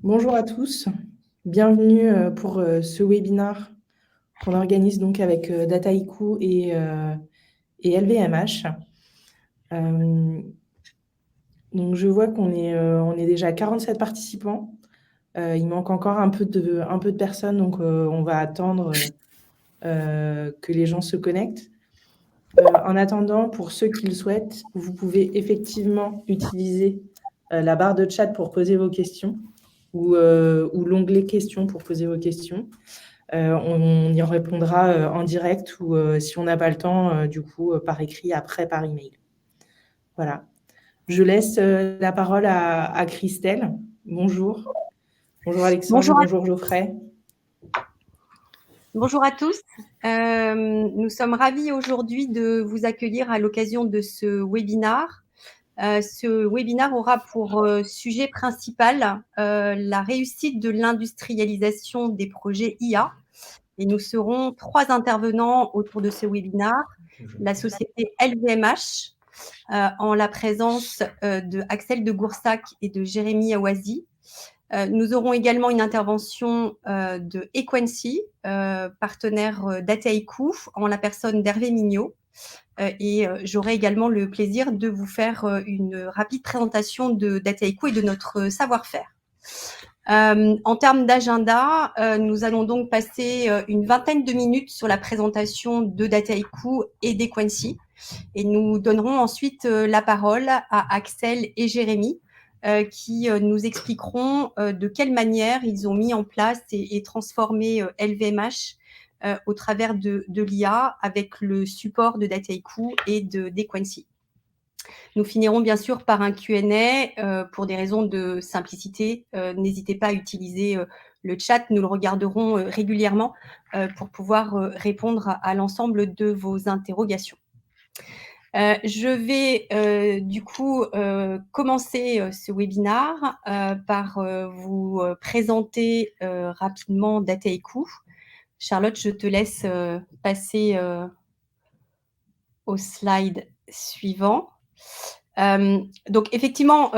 Bonjour à tous, bienvenue pour ce webinaire qu'on organise donc avec Dataiku et LVMH. Donc je vois on est déjà 47 participants. Il manque encore un peu de personnes, donc on va attendre que les gens se connectent. En attendant, pour ceux qui le souhaitent, vous pouvez effectivement utiliser la barre de chat pour poser vos questions ou l'onglet questions pour poser vos questions. On y répondra en direct ou si on n'a pas le temps, du coup, par écrit, après par email. Voilà. Je laisse la parole à Christelle. Bonjour. Bonjour Alexandre, bonjour Geoffrey. Bonjour à tous. Nous sommes ravis aujourd'hui de vous accueillir à l'occasion de ce webinaire. Ce webinaire aura pour sujet principal la réussite de l'industrialisation des projets IA. Et nous serons 3 intervenants autour de ce webinaire. La société LVMH, en la présence de Axel de Goursac et de Jérémy Awazi. Nous aurons également une intervention de Equency, partenaire Dataiku, en la personne d'Hervé Mignot. Et j'aurai également le plaisir de vous faire une rapide présentation de Dataiku et de notre savoir-faire. En termes d'agenda, nous allons donc passer une vingtaine de minutes sur la présentation de Dataiku et d'Equency. Et nous donnerons ensuite la parole à Axel et Jérémy, qui nous expliqueront de quelle manière ils ont mis en place et transformé LVMH au travers de l'IA avec le support de Dataiku et d'Equency. Nous finirons bien sûr par un Q&A pour des raisons de simplicité. N'hésitez pas à utiliser le chat, nous le regarderons régulièrement pour pouvoir répondre à l'ensemble de vos interrogations. Je vais du coup commencer ce webinaire par vous présenter rapidement Dataiku. Charlotte, je te laisse passer au slide suivant. Donc effectivement,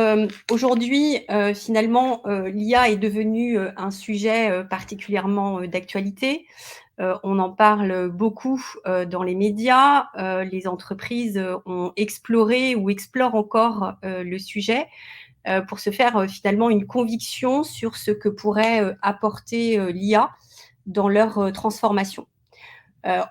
aujourd'hui, finalement, l'IA est devenue un sujet particulièrement d'actualité. On en parle beaucoup dans les médias. Les entreprises ont exploré ou explorent encore le sujet pour se faire finalement une conviction sur ce que pourrait apporter l'IA dans leur transformation.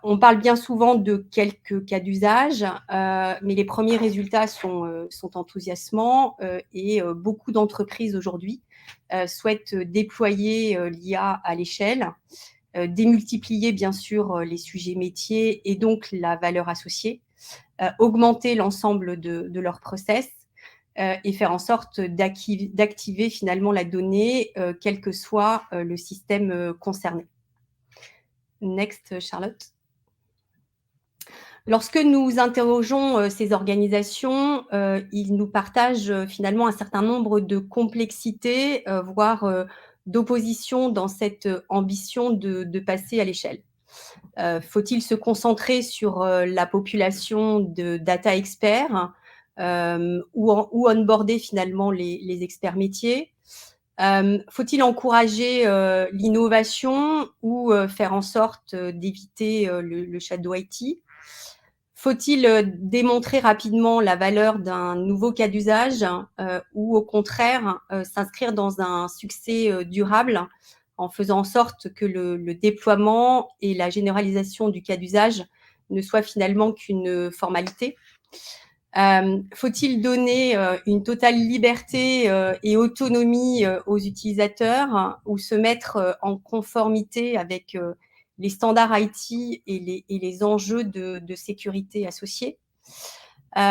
On parle bien souvent de quelques cas d'usage, mais les premiers résultats sont enthousiasmants et beaucoup d'entreprises aujourd'hui souhaitent déployer l'IA à l'échelle, démultiplier bien sûr les sujets métiers et donc la valeur associée, augmenter l'ensemble de leur process et faire en sorte d'activer finalement la donnée, quel que soit le système concerné. Next, Charlotte. Lorsque nous interrogeons ces organisations, ils nous partagent finalement un certain nombre de complexités, voire d'opposition dans cette ambition de passer à l'échelle. Faut-il se concentrer sur la population de data experts ou onboarder finalement les experts métiers? Faut-il encourager l'innovation ou faire en sorte d'éviter le shadow IT? Faut-il démontrer rapidement la valeur d'un nouveau cas d'usage ou au contraire s'inscrire dans un succès durable en faisant en sorte que le déploiement et la généralisation du cas d'usage ne soient finalement qu'une formalité? Faut-il donner une totale liberté et autonomie aux utilisateurs ou se mettre en conformité avec les standards IT et les enjeux de sécurité associés?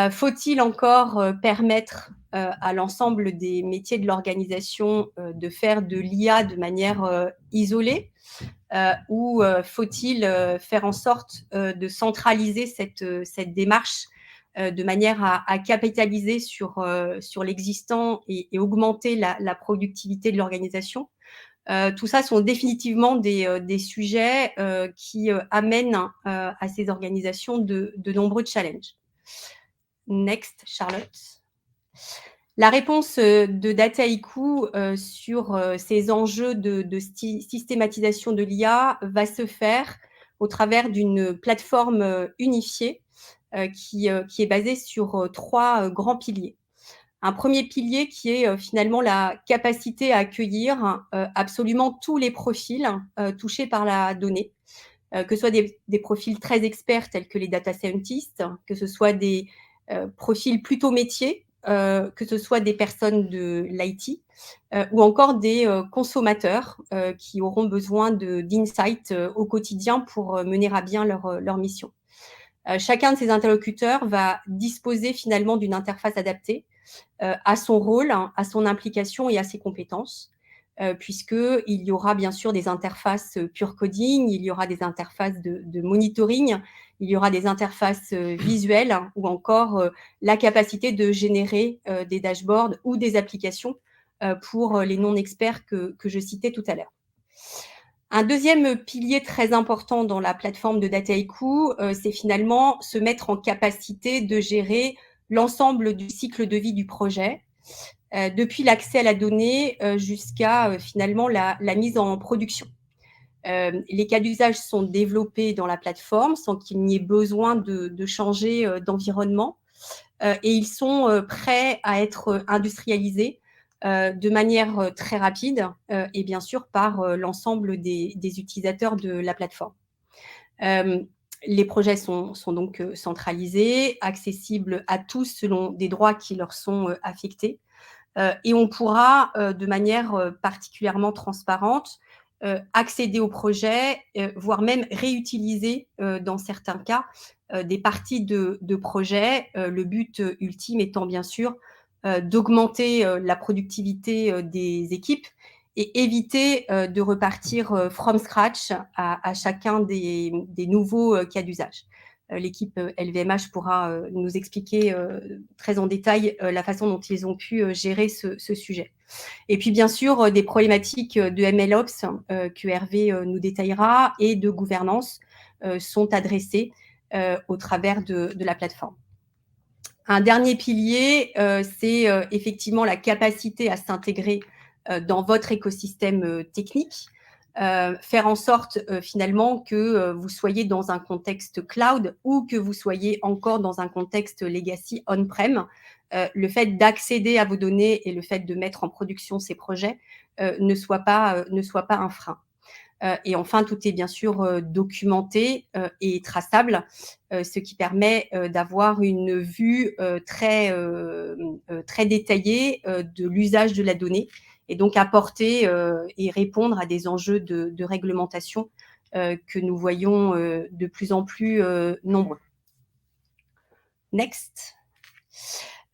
Faut-il encore permettre à l'ensemble des métiers de l'organisation de faire de l'IA de manière isolée ou faut-il faire en sorte de centraliser cette démarche de manière à capitaliser sur l'existant et augmenter la productivité de l'organisation? Tout ça sont définitivement des sujets qui amènent à ces organisations de nombreux challenges. Next, Charlotte. La réponse de Dataiku sur ces enjeux de systématisation de l'IA va se faire au travers d'une plateforme unifiée qui est basée sur 3 grands piliers. Un premier pilier qui est finalement la capacité à accueillir absolument tous les profils touchés par la donnée, que ce soit des profils très experts tels que les data scientists, que ce soit des profils plutôt métiers, que ce soit des personnes de l'IT ou encore des consommateurs qui auront besoin d'insights au quotidien pour mener à bien leur mission. Chacun de ces interlocuteurs va disposer finalement d'une interface adaptée à son rôle, à son implication et à ses compétences, puisqu'il y aura bien sûr des interfaces pure coding, il y aura des interfaces de monitoring, il y aura des interfaces visuelles ou encore la capacité de générer des dashboards ou des applications pour les non-experts que je citais tout à l'heure. Un deuxième pilier très important dans la plateforme de Dataiku, c'est finalement se mettre en capacité de gérer l'ensemble du cycle de vie du projet, depuis l'accès à la donnée jusqu'à finalement la mise en production. Les cas d'usage sont développés dans la plateforme sans qu'il n'y ait besoin de changer d'environnement et ils sont prêts à être industrialisés de manière très rapide et bien sûr par l'ensemble des utilisateurs de la plateforme. Les projets sont donc centralisés, accessibles à tous selon des droits qui leur sont affectés. Et on pourra, de manière particulièrement transparente, accéder au projet, voire même réutiliser, dans certains cas, des parties de projet. Le but ultime étant bien sûr d'augmenter la productivité des équipes et éviter de repartir from scratch à chacun des nouveaux cas d'usage. L'équipe LVMH pourra nous expliquer très en détail la façon dont ils ont pu gérer ce sujet. Et puis bien sûr, des problématiques de MLOps que Hervé nous détaillera et de gouvernance sont adressées au travers de la plateforme. Un dernier pilier, c'est effectivement la capacité à s'intégrer dans votre écosystème technique, faire en sorte finalement que vous soyez dans un contexte cloud ou que vous soyez encore dans un contexte legacy on-prem. Le fait d'accéder à vos données et le fait de mettre en production ces projets ne soit pas un frein. Et enfin, tout est bien sûr documenté et traçable, ce qui permet d'avoir une vue très détaillée de l'usage de la donnée et donc apporter et répondre à des enjeux de réglementation que nous voyons de plus en plus nombreux. Next.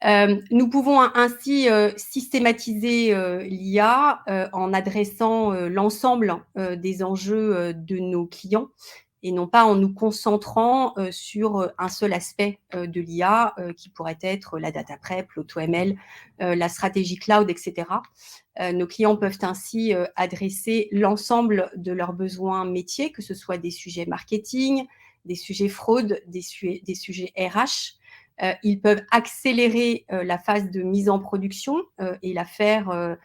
Nous pouvons ainsi systématiser l'IA en adressant l'ensemble des enjeux de nos clients et non pas en nous concentrant sur un seul aspect de l'IA qui pourrait être la data prep, l'AutoML, la stratégie cloud, etc. Nos clients peuvent ainsi adresser l'ensemble de leurs besoins métiers, que ce soit des sujets marketing, des sujets fraude, des sujets RH. Ils peuvent accélérer la phase de mise en production et la faire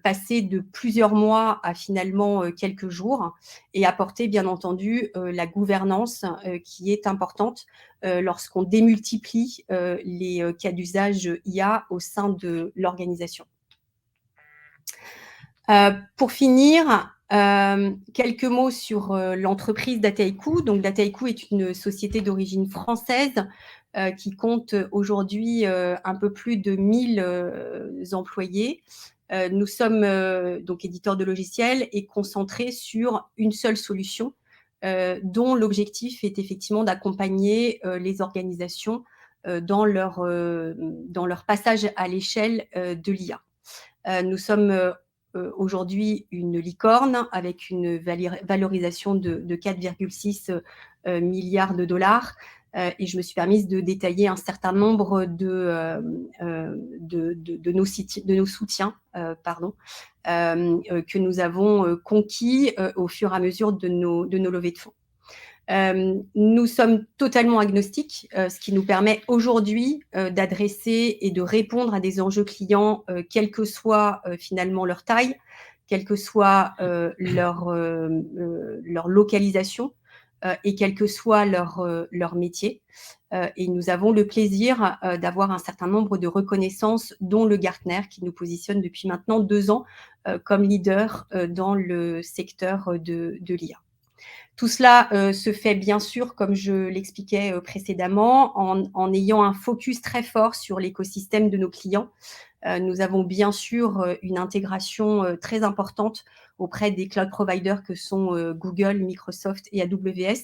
passer de plusieurs mois à finalement quelques jours et apporter bien entendu la gouvernance qui est importante lorsqu'on démultiplie les cas d'usage IA au sein de l'organisation. Pour finir, quelques mots sur l'entreprise Dataiku. Donc Dataiku est une société d'origine française qui compte aujourd'hui un peu plus de 1000 employés. Nous sommes donc éditeurs de logiciels et concentrés sur une seule solution dont l'objectif est effectivement d'accompagner les organisations dans leur passage à l'échelle de l'IA. Nous sommes aujourd'hui une licorne avec une valorisation de 4,6 milliards de dollars. Et je me suis permise de détailler un certain nombre de nos soutiens que nous avons conquis au fur et à mesure de nos levées de fonds. Nous sommes totalement agnostiques, ce qui nous permet aujourd'hui d'adresser et de répondre à des enjeux clients, quelle que soit finalement leur taille, quelle que soit leur localisation et quel que soit leur métier. Et nous avons le plaisir d'avoir un certain nombre de reconnaissances, dont le Gartner, qui nous positionne depuis maintenant 2 ans comme leader dans le secteur de l'IA. Tout cela se fait bien sûr, comme je l'expliquais précédemment, en ayant un focus très fort sur l'écosystème de nos clients. Nous avons bien sûr une intégration très importante auprès des cloud providers que sont Google, Microsoft et AWS,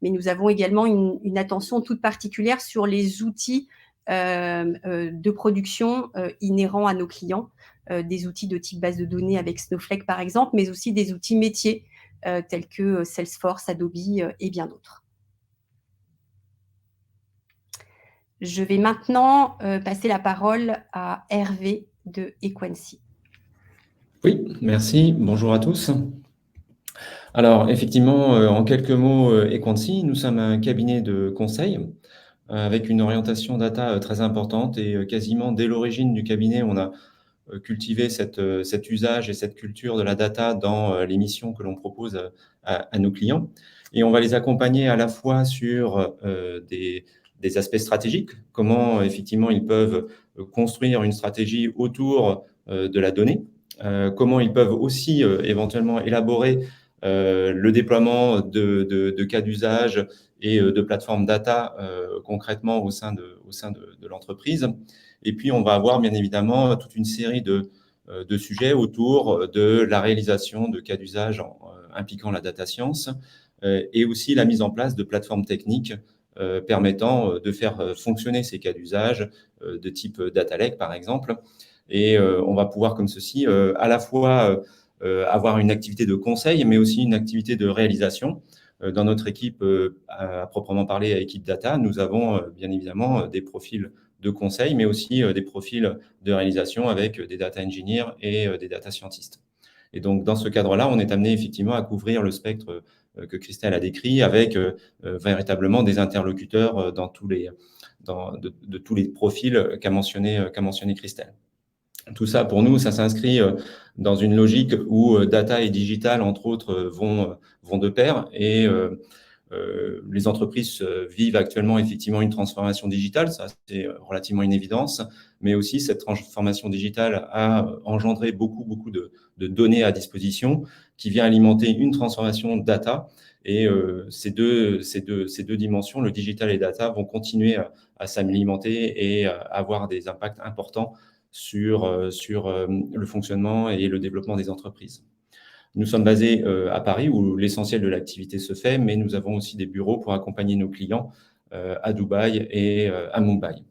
mais nous avons également une attention toute particulière sur les outils de production inhérents à nos clients, des outils de type base de données avec Snowflake par exemple, mais aussi des outils métiers tels que Salesforce, Adobe et bien d'autres. Je vais maintenant passer la parole à Hervé de Equancy. Oui, merci. Bonjour à tous. Alors, effectivement, en quelques mots, Equancy, nous sommes un cabinet de conseil avec une orientation data très importante et quasiment dès l'origine du cabinet, on a cultivé cet usage et cette culture de la data dans les missions que l'on propose à nos clients. Et on va les accompagner à la fois sur des aspects stratégiques, comment effectivement ils peuvent construire une stratégie autour de la donnée, comment ils peuvent aussi éventuellement élaborer le déploiement de cas d'usage et de plateformes data concrètement au sein de l'entreprise. Et puis, on va avoir bien évidemment toute une série de sujets autour de la réalisation de cas d'usage impliquant la data science et aussi la mise en place de plateformes techniques permettant de faire fonctionner ces cas d'usage de type data lake, par exemple. Et on va pouvoir comme ceci à la fois avoir une activité de conseil, mais aussi une activité de réalisation. Dans notre équipe, à proprement parler, à équipe data, nous avons bien évidemment des profils de conseil, mais aussi des profils de réalisation avec des data engineers et des data scientists. Et donc, dans ce cadre-là, on est amené effectivement à couvrir le spectre que Christelle a décrit avec véritablement des interlocuteurs de tous les profils qu'a mentionné Christelle. Tout ça, pour nous, ça s'inscrit dans une logique où data et digital, entre autres, vont de pair. Et les entreprises vivent actuellement effectivement une transformation digitale, ça c'est relativement une évidence, mais aussi cette transformation digitale a engendré beaucoup de données à disposition qui vient alimenter une transformation data. Et ces deux dimensions, le digital et data, vont continuer à s'alimenter et à avoir des impacts importants sur le fonctionnement et le développement des entreprises. Nous sommes basés à Paris où l'essentiel de l'activité se fait, mais nous avons aussi des bureaux pour accompagner nos clients à Dubaï et à Mumbai.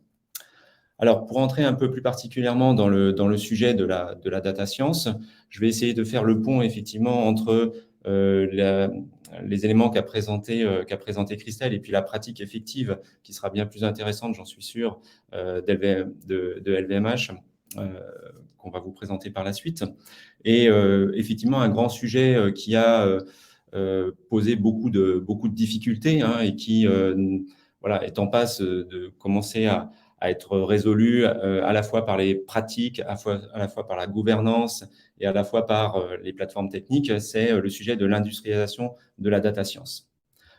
Alors, pour entrer un peu plus particulièrement dans le sujet de la data science, je vais essayer de faire le pont effectivement entre les éléments qu'a présenté Christelle et puis la pratique effective qui sera bien plus intéressante, j'en suis sûr, de LVMH. Qu'on va vous présenter par la suite. Et effectivement, un grand sujet qui a posé beaucoup de difficultés et qui est en passe de commencer à être résolu à la fois par les pratiques, à la fois par la gouvernance et à la fois par les plateformes techniques, c'est le sujet de l'industrialisation de la data science.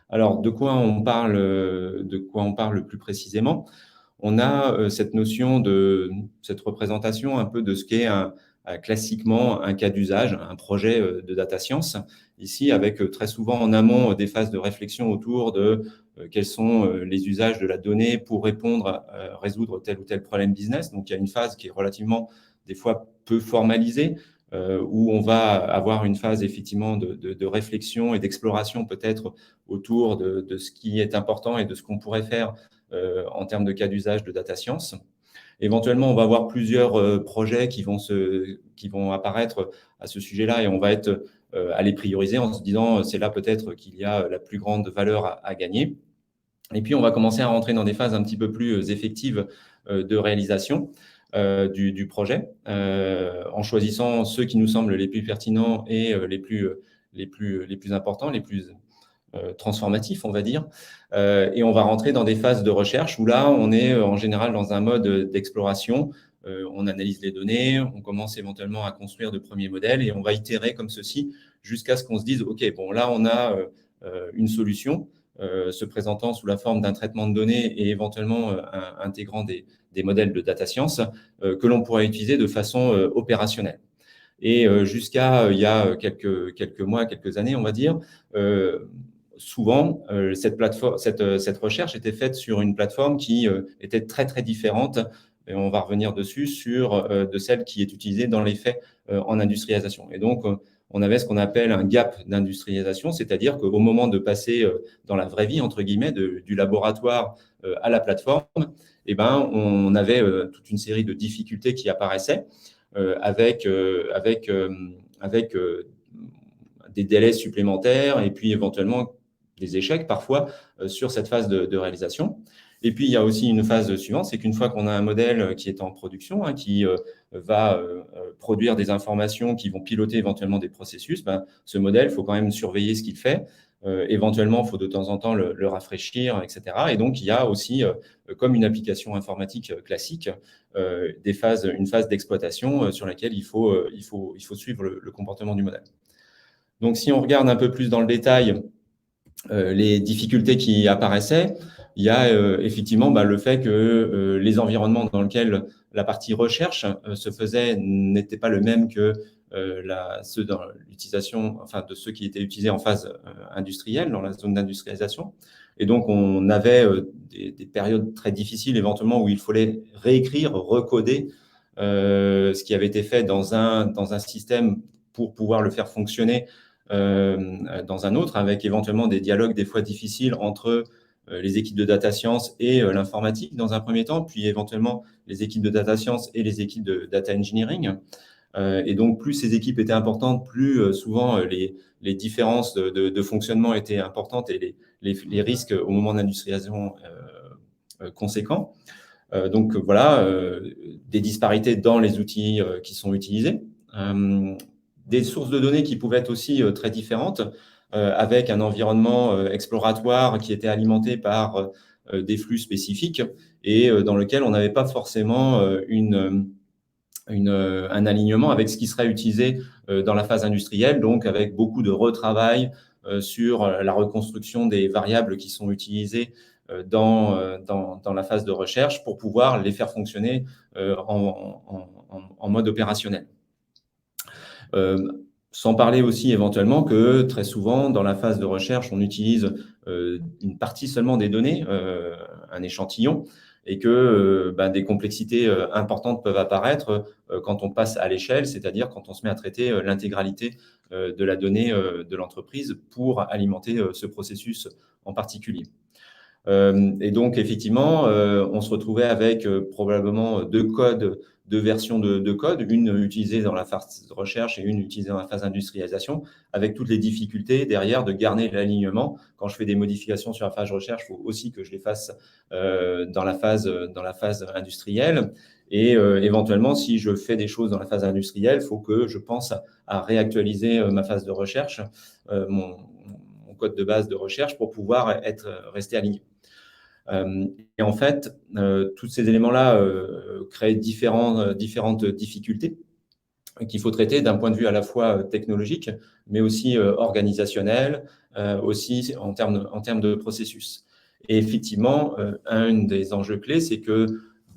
Alors, de quoi on parle le plus précisément ? On a cette notion cette représentation un peu de ce qu'est classiquement un cas d'usage, un projet de data science, ici avec très souvent en amont des phases de réflexion autour de quels sont les usages de la donnée pour résoudre tel ou tel problème business. Donc, il y a une phase qui est relativement, des fois, peu formalisée, où on va avoir une phase effectivement de réflexion et d'exploration peut-être autour de ce qui est important et de ce qu'on pourrait faire en termes de cas d'usage de data science. Éventuellement, on va avoir plusieurs projets qui vont apparaître à ce sujet-là et on va être à les prioriser en se disant c'est là peut-être qu'il y a la plus grande valeur à gagner. Et puis, on va commencer à rentrer dans des phases un petit peu plus effectives de réalisation du projet en choisissant ceux qui nous semblent les plus pertinents et les plus importants, les plus transformatif, on va dire, et on va rentrer dans des phases de recherche où là, on est en général dans un mode d'exploration. On analyse les données, on commence éventuellement à construire de premiers modèles et on va itérer comme ceci jusqu'à ce qu'on se dise, OK, bon, là, on a une solution se présentant sous la forme d'un traitement de données et éventuellement intégrant des modèles de data science que l'on pourrait utiliser de façon opérationnelle. Et jusqu'à il y a quelques mois, quelques années, on va dire, souvent, cette recherche était faite sur une plateforme qui était très, très différente, et on va revenir dessus, de celle qui est utilisée dans les faits en industrialisation. Et donc, on avait ce qu'on appelle un gap d'industrialisation, c'est-à-dire qu'au moment de passer dans la vraie vie, entre guillemets, du laboratoire à la plateforme, eh ben, on avait toute une série de difficultés qui apparaissaient avec des délais supplémentaires et puis éventuellement des échecs parfois sur cette phase de réalisation. Et puis, il y a aussi une phase suivante, c'est qu'une fois qu'on a un modèle qui est en production, qui va produire des informations qui vont piloter éventuellement des processus, ce modèle, il faut quand même surveiller ce qu'il fait. Éventuellement, il faut de temps en temps le rafraîchir, etc. Et donc, il y a aussi, comme une application informatique classique, une phase d'exploitation sur laquelle il faut suivre le comportement du modèle. Donc, si on regarde un peu plus dans le détail les difficultés qui apparaissaient, il y a effectivement le fait que les environnements dans lesquels la partie recherche se faisait n'étaient pas le même que ceux dans l'utilisation, enfin de ceux qui étaient utilisés en phase industrielle, dans la zone d'industrialisation. Et donc, on avait des périodes très difficiles éventuellement où il fallait réécrire, recoder ce qui avait été fait dans un système pour pouvoir le faire fonctionner dans un autre, avec éventuellement des dialogues des fois difficiles entre les équipes de data science et l'informatique dans un premier temps, puis éventuellement les équipes de data science et les équipes de data engineering. Et donc, plus ces équipes étaient importantes, plus souvent les différences de fonctionnement étaient importantes et les risques au moment de l'industrialisation conséquents. Donc, voilà, des disparités dans les outils qui sont utilisés. Des sources de données qui pouvaient être aussi très différentes, avec un environnement exploratoire qui était alimenté par des flux spécifiques et dans lequel on n'avait pas forcément un alignement avec ce qui serait utilisé dans la phase industrielle, donc avec beaucoup de retravail sur la reconstruction des variables qui sont utilisées dans la phase de recherche pour pouvoir les faire fonctionner en mode opérationnel. Sans parler aussi éventuellement que très souvent, dans la phase de recherche, on utilise une partie seulement des données, un échantillon, et que des complexités importantes peuvent apparaître quand on passe à l'échelle, c'est-à-dire quand on se met à traiter l'intégralité de la donnée de l'entreprise pour alimenter ce processus en particulier. Et donc, effectivement, on se retrouvait avec probablement deux versions de code, une utilisée dans la phase de recherche et une utilisée dans la phase d'industrialisation, avec toutes les difficultés derrière de garder l'alignement. Quand je fais des modifications sur la phase de recherche, il faut aussi que je les fasse dans la phase industrielle. Et éventuellement, si je fais des choses dans la phase industrielle, il faut que je pense à réactualiser ma phase de recherche, mon code de base de recherche pour pouvoir rester aligné. Et en fait, tous ces éléments-là créent différentes difficultés qu'il faut traiter d'un point de vue à la fois technologique, mais aussi organisationnel, aussi en termes de processus. Et effectivement, un des enjeux clés, c'est que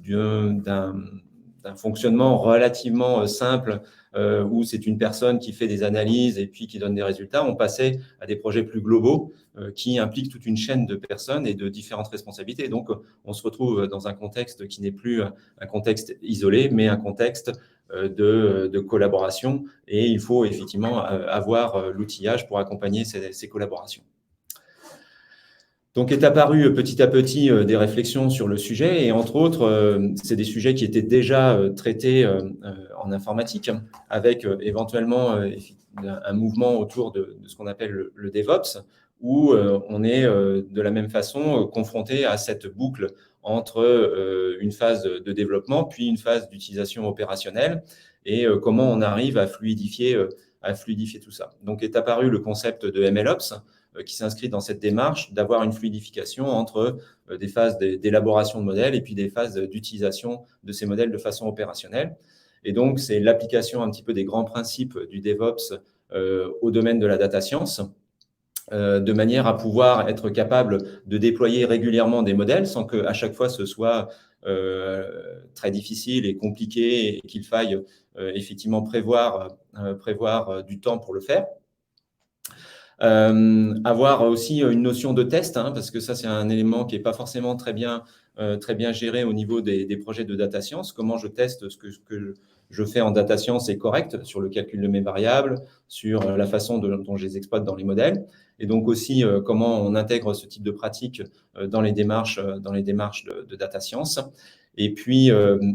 d'un fonctionnement relativement simple, où c'est une personne qui fait des analyses et puis qui donne des résultats, on passait à des projets plus globaux qui impliquent toute une chaîne de personnes et de différentes responsabilités. Donc, on se retrouve dans un contexte qui n'est plus un contexte isolé, mais un contexte de collaboration. Et il faut effectivement avoir l'outillage pour accompagner ces collaborations. Donc, est apparu petit à petit des réflexions sur le sujet et entre autres, c'est des sujets qui étaient déjà traités en informatique avec éventuellement un mouvement autour de ce qu'on appelle le DevOps où on est de la même façon confronté à cette boucle entre une phase de développement puis une phase d'utilisation opérationnelle et comment on arrive à fluidifier tout ça. Donc, est apparu le concept de MLOps qui s'inscrit dans cette démarche d'avoir une fluidification entre des phases d'élaboration de modèles et puis des phases d'utilisation de ces modèles de façon opérationnelle. Et donc, c'est l'application un petit peu des grands principes du DevOps au domaine de la data science, de manière à pouvoir être capable de déployer régulièrement des modèles sans qu'à chaque fois ce soit très difficile et compliqué et qu'il faille effectivement prévoir du temps pour le faire. Avoir aussi une notion de test, parce que ça, c'est un élément qui n'est pas forcément très bien géré au niveau des projets de data science. Comment je teste ce que je fais en data science est correct sur le calcul de mes variables, sur la façon dont je les exploite dans les modèles, et donc aussi comment on intègre ce type de pratique dans les démarches de data science. Et puis,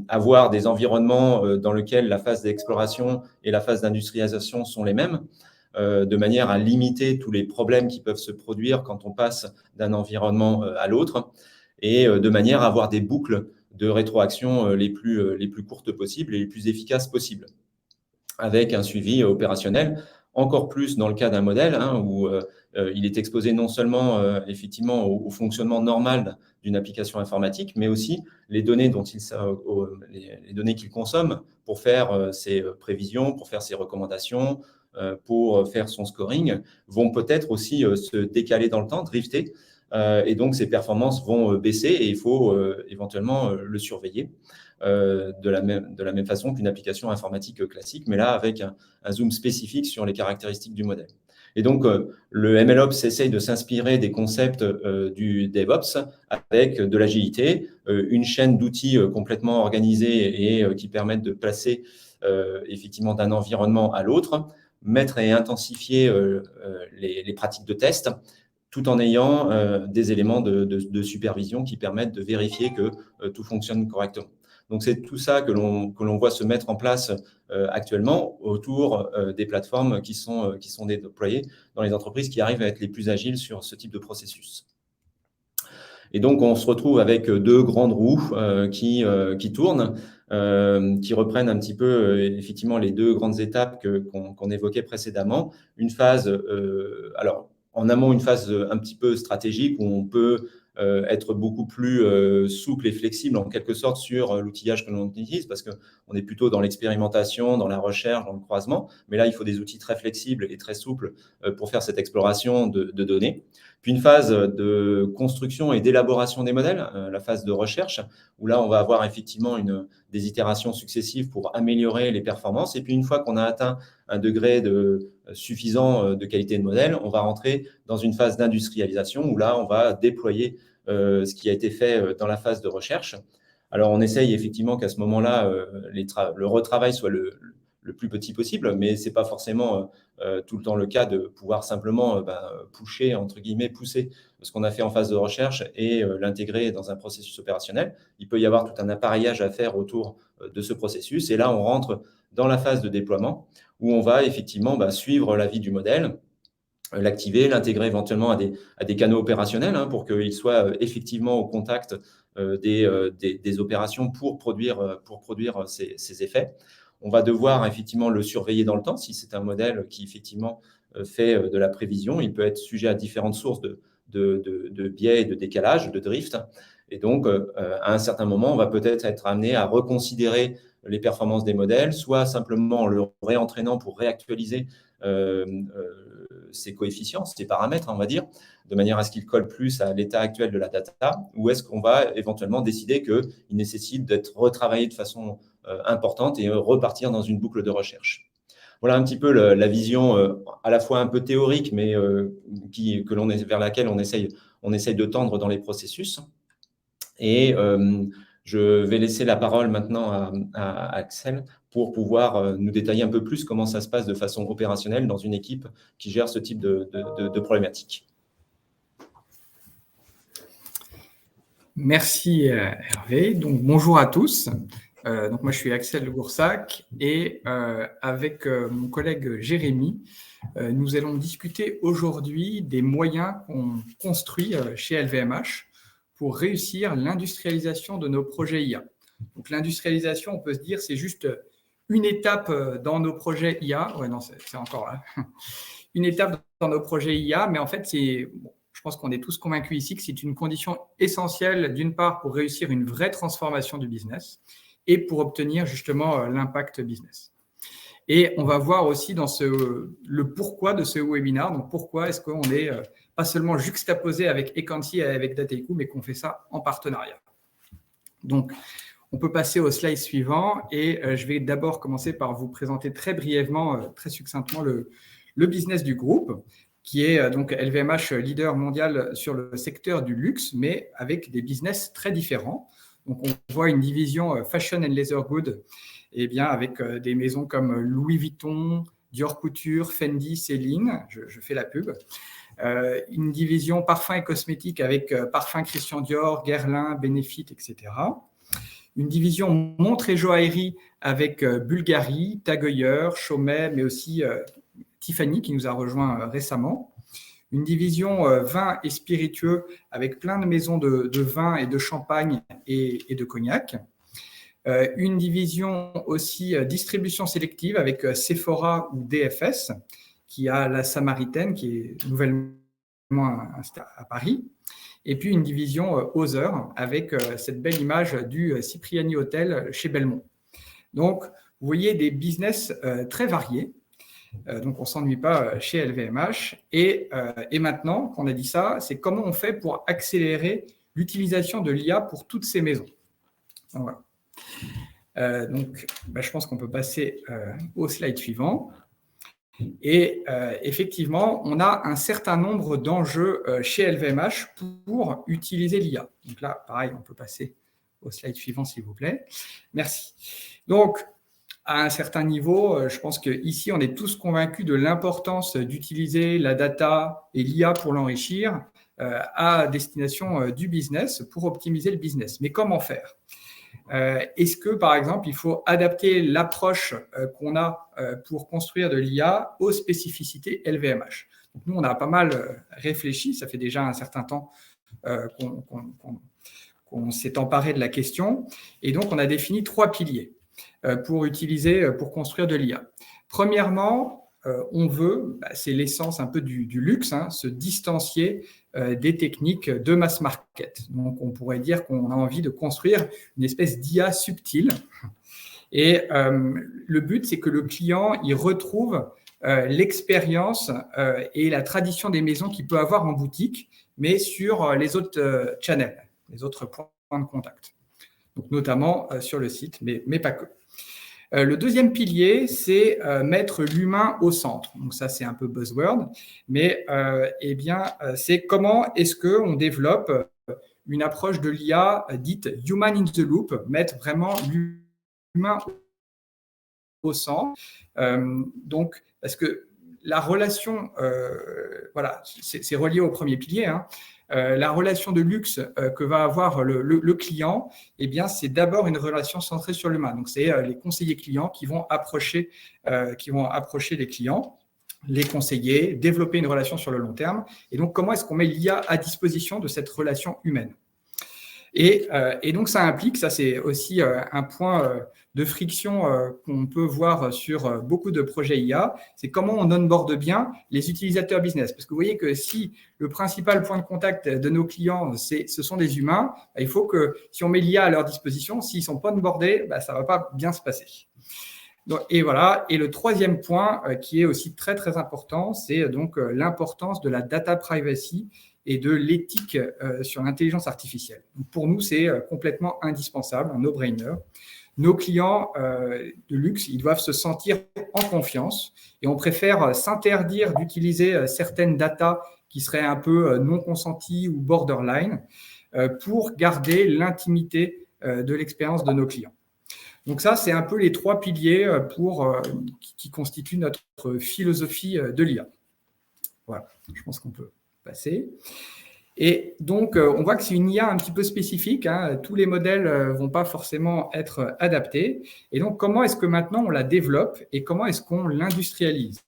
avoir des environnements dans lesquels la phase d'exploration et la phase d'industrialisation sont les mêmes, de manière à limiter tous les problèmes qui peuvent se produire quand on passe d'un environnement à l'autre, et de manière à avoir des boucles de rétroaction les plus courtes possibles et les plus efficaces possibles, avec un suivi opérationnel, encore plus dans le cas d'un modèle où il est exposé non seulement effectivement au fonctionnement normal d'une application informatique, mais aussi les données les données qu'il consomme pour faire ses prévisions, pour faire ses recommandations, pour faire son scoring, vont peut-être aussi se décaler dans le temps, drifter, et donc ces performances vont baisser et il faut éventuellement le surveiller de la même façon qu'une application informatique classique, mais là avec un zoom spécifique sur les caractéristiques du modèle. Et donc, le MLOps essaye de s'inspirer des concepts du DevOps avec de l'agilité, une chaîne d'outils complètement organisée et qui permettent de passer effectivement d'un environnement à l'autre, mettre et intensifier les pratiques de test, tout en ayant des éléments de supervision qui permettent de vérifier que tout fonctionne correctement. Donc, c'est tout ça que l'on voit se mettre en place actuellement autour des plateformes qui sont déployées dans les entreprises qui arrivent à être les plus agiles sur ce type de processus. Et donc, on se retrouve avec deux grandes roues qui tournent, qui reprennent un petit peu effectivement les deux grandes étapes qu'on évoquait précédemment. Une phase, alors en amont, une phase un petit peu stratégique où on peut être beaucoup plus souple et flexible en quelque sorte sur l'outillage que l'on utilise, parce qu'on est plutôt dans l'expérimentation, dans la recherche, dans le croisement. Mais là, il faut des outils très flexibles et très souples pour faire cette exploration de données. Puis une phase de construction et d'élaboration des modèles, la phase de recherche, où là, on va avoir effectivement des itérations successives pour améliorer les performances. Et puis, une fois qu'on a atteint un degré suffisant de qualité de modèle, on va rentrer dans une phase d'industrialisation, où là, on va déployer ce qui a été fait dans la phase de recherche. Alors, on essaye effectivement qu'à ce moment-là, le retravail soit le plus petit possible, mais ce n'est pas forcément tout le temps le cas de pouvoir simplement pousser ce qu'on a fait en phase de recherche et l'intégrer dans un processus opérationnel. Il peut y avoir tout un appareillage à faire autour de ce processus. Et là, on rentre dans la phase de déploiement où on va effectivement suivre la vie du modèle, l'activer, l'intégrer éventuellement à des canaux opérationnels pour qu'il soit effectivement au contact des opérations pour produire ces effets. On va devoir effectivement le surveiller dans le temps. Si c'est un modèle qui effectivement fait de la prévision, il peut être sujet à différentes sources de biais et de décalage, de drift. Et donc, à un certain moment, on va peut-être être amené à reconsidérer les performances des modèles, soit simplement en le réentraînant pour réactualiser ses coefficients, ses paramètres, on va dire, de manière à ce qu'il colle plus à l'état actuel de la data, ou est-ce qu'on va éventuellement décider qu'il nécessite d'être retravaillé de façon importante et repartir dans une boucle de recherche. Voilà un petit peu la vision à la fois un peu théorique, mais vers laquelle on essaye de tendre dans les processus. Et je vais laisser la parole maintenant à Axel pour pouvoir nous détailler un peu plus comment ça se passe de façon opérationnelle dans une équipe qui gère ce type de problématique. Merci Hervé. Donc bonjour à tous. Donc moi je suis Axel Le Goursac et avec mon collègue Jérémy, nous allons discuter aujourd'hui des moyens qu'on construit chez LVMH pour réussir l'industrialisation de nos projets IA. Donc l'industrialisation, on peut se dire, c'est juste une étape dans nos projets IA. Ouais, non, c'est encore là. une étape dans nos projets IA, mais en fait, je pense qu'on est tous convaincus ici que c'est une condition essentielle, d'une part, pour réussir une vraie transformation du business et pour obtenir justement l'impact business. Et on va voir aussi dans le pourquoi de ce webinaire. Donc, pourquoi est-ce qu'on n'est pas seulement juxtaposé avec Equanti et avec Dataiku, mais qu'on fait ça en partenariat. Donc, on peut passer au slide suivant et je vais d'abord commencer par vous présenter très brièvement, très succinctement le business du groupe, qui est donc LVMH leader mondial sur le secteur du luxe, mais avec des business très différents. Donc, on voit une division Fashion and Leather Goods, eh bien, avec des maisons comme Louis Vuitton, Dior Couture, Fendi, Céline, je fais la pub. Une division parfums et cosmétiques avec parfums Christian Dior, Guerlain, Benefit, etc. Une division montres et joaillerie avec Bulgari, Tag Heuer, Chaumet, mais aussi Tiffany qui nous a rejoint récemment. Une division vin et spiritueux avec plein de maisons de vin et de champagne et de cognac. Une division aussi distribution sélective avec Sephora ou DFS, qui a la Samaritaine, qui est nouvellement installée à Paris. Et puis une division Other, avec cette belle image du Cipriani Hotel chez Belmont. Donc, vous voyez des business très variés. Donc, on ne s'ennuie pas chez LVMH. Et maintenant qu'on a dit ça, c'est comment on fait pour accélérer l'utilisation de l'IA pour toutes ces maisons. Donc, voilà. Je pense qu'on peut passer au slide suivant. Et effectivement, on a un certain nombre d'enjeux chez LVMH pour utiliser l'IA. Donc là, pareil, on peut passer au slide suivant, s'il vous plaît. Merci. Donc, à un certain niveau, je pense qu'ici, on est tous convaincus de l'importance d'utiliser la data et l'IA pour l'enrichir à destination du business, pour optimiser le business. Mais comment faire ? Est-ce que, par exemple, il faut adapter l'approche qu'on a pour construire de l'IA aux spécificités LVMH ? Donc, nous, on a pas mal réfléchi, ça fait déjà un certain temps qu'on s'est emparé de la question, et donc on a défini 3 piliers pour construire de l'IA. Premièrement, on veut, c'est l'essence un peu du luxe, se distancier des techniques de mass market. Donc, on pourrait dire qu'on a envie de construire une espèce d'IA subtile. Et le but, c'est que le client il retrouve l'expérience et la tradition des maisons qu'il peut avoir en boutique, mais sur les autres channels, les autres points de contact. Donc, notamment sur le site, mais pas que. Le deuxième pilier, c'est mettre l'humain au centre. Donc ça, c'est un peu buzzword, mais c'est comment est-ce qu'on développe une approche de l'IA dite « human in the loop », mettre vraiment l'humain au centre. Donc, parce que la relation, c'est relié au premier pilier, la relation de luxe que va avoir le client, eh bien, c'est d'abord une relation centrée sur l'humain. Donc, c'est les conseillers clients qui vont approcher les clients, les conseiller, développer une relation sur le long terme. Et donc, comment est-ce qu'on met l'IA à disposition de cette relation humaine ? Et donc, ça implique, ça c'est aussi un point de friction qu'on peut voir sur beaucoup de projets IA, c'est comment on onboard bien les utilisateurs business. Parce que vous voyez que si le principal point de contact de nos clients, ce sont des humains, il faut que si on met l'IA à leur disposition, s'ils ne sont pas onboardés, ça ne va pas bien se passer. Donc, et voilà. Et le troisième point qui est aussi très, très important, c'est donc l'importance de la data privacy et de l'éthique sur l'intelligence artificielle. Donc pour nous, c'est complètement indispensable, un no-brainer. Nos clients de luxe, ils doivent se sentir en confiance et on préfère s'interdire d'utiliser certaines datas qui seraient un peu non consenties ou borderline pour garder l'intimité de l'expérience de nos clients. Donc ça, c'est un peu les 3 piliers qui constituent notre philosophie de l'IA. Voilà, je pense qu'on peut passer. Et donc, on voit que c'est une IA un petit peu spécifique. Tous les modèles ne vont pas forcément être adaptés. Et donc, comment est-ce que maintenant on la développe et comment est-ce qu'on l'industrialise ?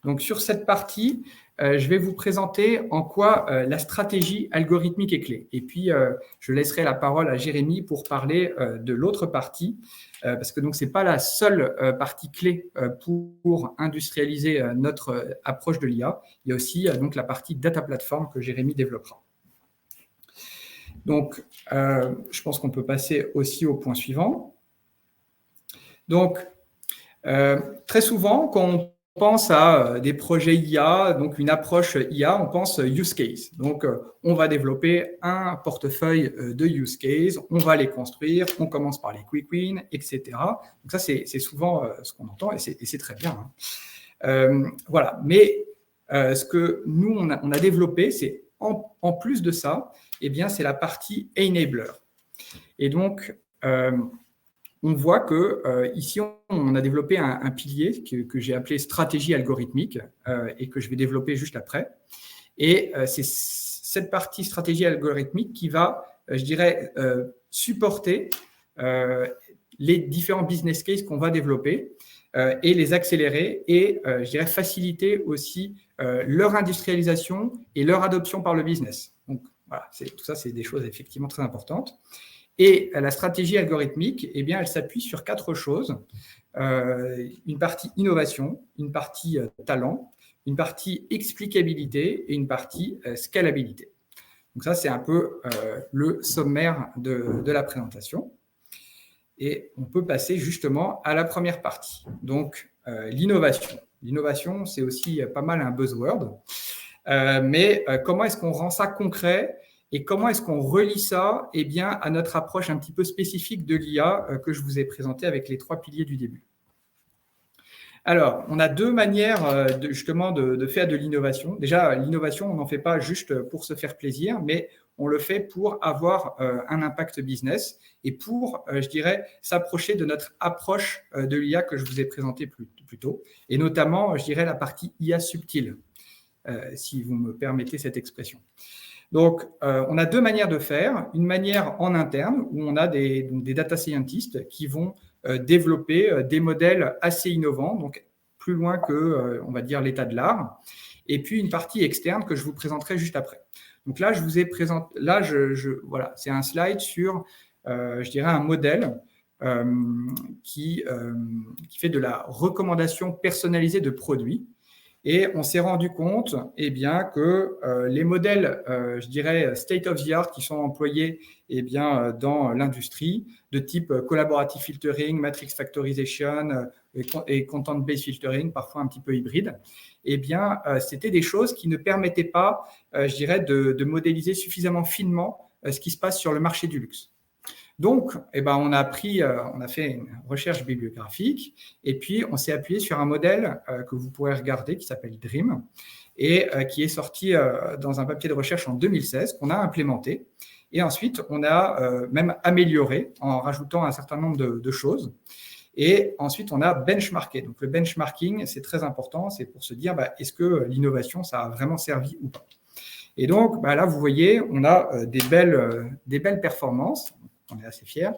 Donc, sur cette partie, je vais vous présenter en quoi la stratégie algorithmique est clé. Et puis, je laisserai la parole à Jérémy pour parler de l'autre partie, parce que ce n'est pas la seule partie clé pour industrialiser notre approche de l'IA. Il y a aussi donc la partie data platform que Jérémy développera. Donc, je pense qu'on peut passer aussi au point suivant. Donc, très souvent, quand on pense à des projets IA, donc une approche IA, on pense use case. Donc, on va développer un portefeuille de use case, on va les construire, on commence par les quick wins, etc. Donc, ça, c'est souvent ce qu'on entend et c'est très bien. Voilà. Mais ce que nous, on a développé, c'est en plus de ça, eh bien, c'est la partie enabler. Et donc, on voit que ici, on a développé un pilier que j'ai appelé stratégie algorithmique et que je vais développer juste après. Et c'est cette partie stratégie algorithmique qui va, je dirais, supporter les différents business cases qu'on va développer et les accélérer et, je dirais, faciliter aussi leur industrialisation et leur adoption par le business. Donc, voilà, tout ça, c'est des choses effectivement très importantes. Et la stratégie algorithmique, eh bien, elle s'appuie sur 4 choses. Une partie innovation, une partie talent, une partie explicabilité et une partie scalabilité. Donc ça, c'est un peu le sommaire de la présentation. Et on peut passer justement à la première partie. Donc, l'innovation. L'innovation, c'est aussi pas mal un buzzword. Mais comment est-ce qu'on rend ça concret ? Et comment est-ce qu'on relie ça à notre approche un petit peu spécifique de l'IA que je vous ai présentée avec les 3 piliers du début. Alors, on a 2 manières justement de faire de l'innovation. Déjà, l'innovation, on n'en fait pas juste pour se faire plaisir, mais on le fait pour avoir un impact business et pour, je dirais, s'approcher de notre approche de l'IA que je vous ai présentée plus tôt, et notamment, je dirais, la partie IA subtile, si vous me permettez cette expression. Donc, on a 2 manières de faire. Une manière en interne, où on a des data scientists qui vont développer des modèles assez innovants, donc plus loin que, on va dire, l'état de l'art. Et puis, une partie externe que je vous présenterai juste après. Donc là, je vous ai présenté, voilà, c'est un slide sur, je dirais, un modèle qui fait de la recommandation personnalisée de produits. Et on s'est rendu compte que les modèles, je dirais, state of the art qui sont employés dans l'industrie, de type collaborative filtering, matrix factorization et content-based filtering, parfois un petit peu hybride, c'était des choses qui ne permettaient pas, je dirais, de modéliser suffisamment finement ce qui se passe sur le marché du luxe. Donc, on a fait une recherche bibliographique et puis on s'est appuyé sur un modèle que vous pourrez regarder qui s'appelle DREAM et qui est sorti dans un papier de recherche en 2016 qu'on a implémenté. Et ensuite, on a même amélioré en rajoutant un certain nombre de choses. Et ensuite, on a benchmarké. Donc, le benchmarking, c'est très important. C'est pour se dire, est-ce que l'innovation, ça a vraiment servi ou pas. Et donc, là, vous voyez, on a des belles performances. On est assez fiers.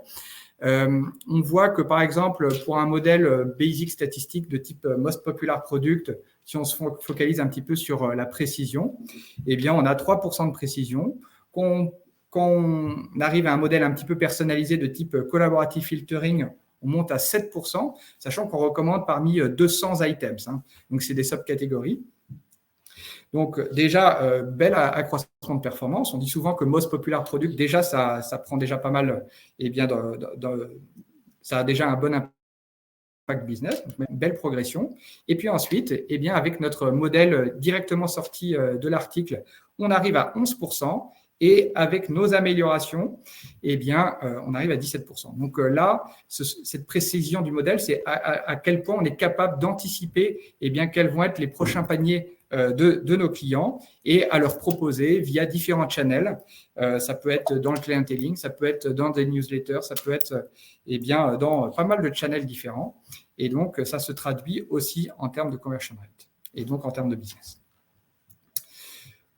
On voit que, par exemple, pour un modèle basic statistique de type Most Popular Product, si on se focalise un petit peu sur la précision, on a 3% de précision. Quand on arrive à un modèle un petit peu personnalisé de type Collaborative Filtering, on monte à 7%, sachant qu'on recommande parmi 200 items. Donc, c'est des subcatégories. Donc, déjà, bel accroissement de performance. On dit souvent que Most Popular Product, déjà, ça prend déjà pas mal, ça a déjà un bon impact business, donc belle progression. Et puis ensuite, avec notre modèle directement sorti de l'article, on arrive à 11%. Et avec nos améliorations, on arrive à 17%. Donc là, cette précision du modèle, c'est à quel point on est capable d'anticiper quels vont être les prochains paniers de nos clients et à leur proposer via différents channels. Ça peut être dans le clienteling, ça peut être dans des newsletters, ça peut être dans pas mal de channels différents. Et donc, ça se traduit aussi en termes de conversion rate et donc en termes de business.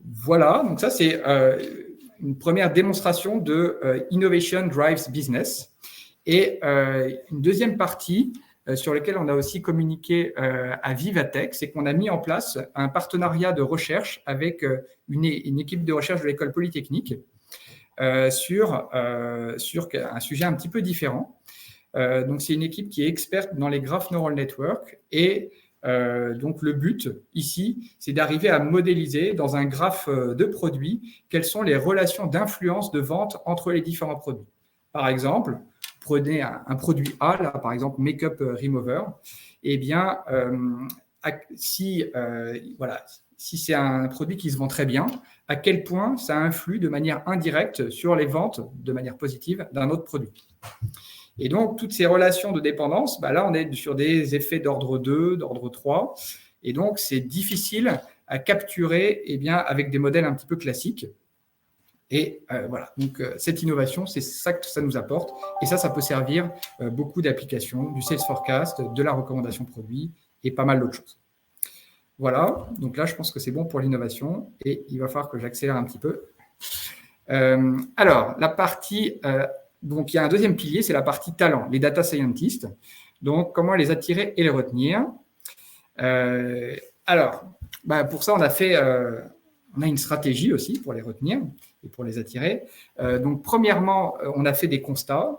Voilà, donc ça, c'est une première démonstration de Innovation Drives Business. Et une deuxième partie, sur lequel on a aussi communiqué à Vivatech, c'est qu'on a mis en place un partenariat de recherche avec une équipe de recherche de l'École Polytechnique sur un sujet un petit peu différent. Donc, c'est une équipe qui est experte dans les graph neural network et donc, le but ici, c'est d'arriver à modéliser dans un graphe de produits quelles sont les relations d'influence de vente entre les différents produits. Par exemple, prenez un produit A, là, par exemple, Makeup Remover, eh bien, si c'est un produit qui se vend très bien, à quel point ça influe de manière indirecte sur les ventes de manière positive d'un autre produit. Et donc, toutes ces relations de dépendance, là, on est sur des effets d'ordre 2, d'ordre 3. Et donc, c'est difficile à capturer avec des modèles un petit peu classiques. Et voilà, donc cette innovation, c'est ça que ça nous apporte. Et ça peut servir beaucoup d'applications, du sales forecast, de la recommandation produit et pas mal d'autres choses. Voilà, donc là, je pense que c'est bon pour l'innovation. Et il va falloir que j'accélère un petit peu. Alors, la partie... donc, il y a un deuxième pilier, c'est la partie talent, les data scientists. Donc, comment les attirer et les retenir. Pour ça, on a une stratégie aussi pour les retenir et pour les attirer. Donc, premièrement, on a fait des constats.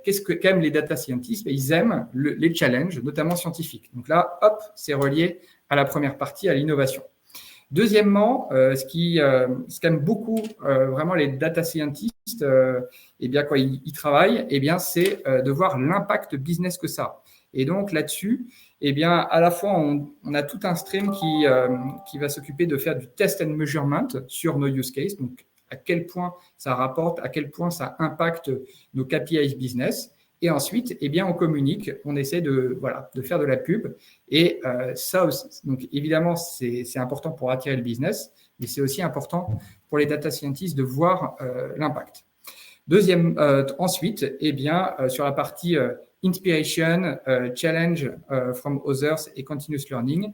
Qu'est-ce qu'aiment les data scientists? Ils aiment les challenges, notamment scientifiques. Donc là, hop, c'est relié à la première partie, à l'innovation. Deuxièmement, ce qu'aiment beaucoup vraiment les data scientists, quand ils travaillent, c'est de voir l'impact business que ça a. Et donc là-dessus, à la fois, on a tout un stream qui va s'occuper de faire du test and measurement sur nos use cases, donc à quel point ça rapporte, à quel point ça impacte nos KPIs business. Et ensuite, on communique, on essaie de faire de la pub. Et ça aussi, donc évidemment, c'est important pour attirer le business, mais c'est aussi important pour les data scientists de voir l'impact. Ensuite, sur la partie inspiration, challenge from others et continuous learning,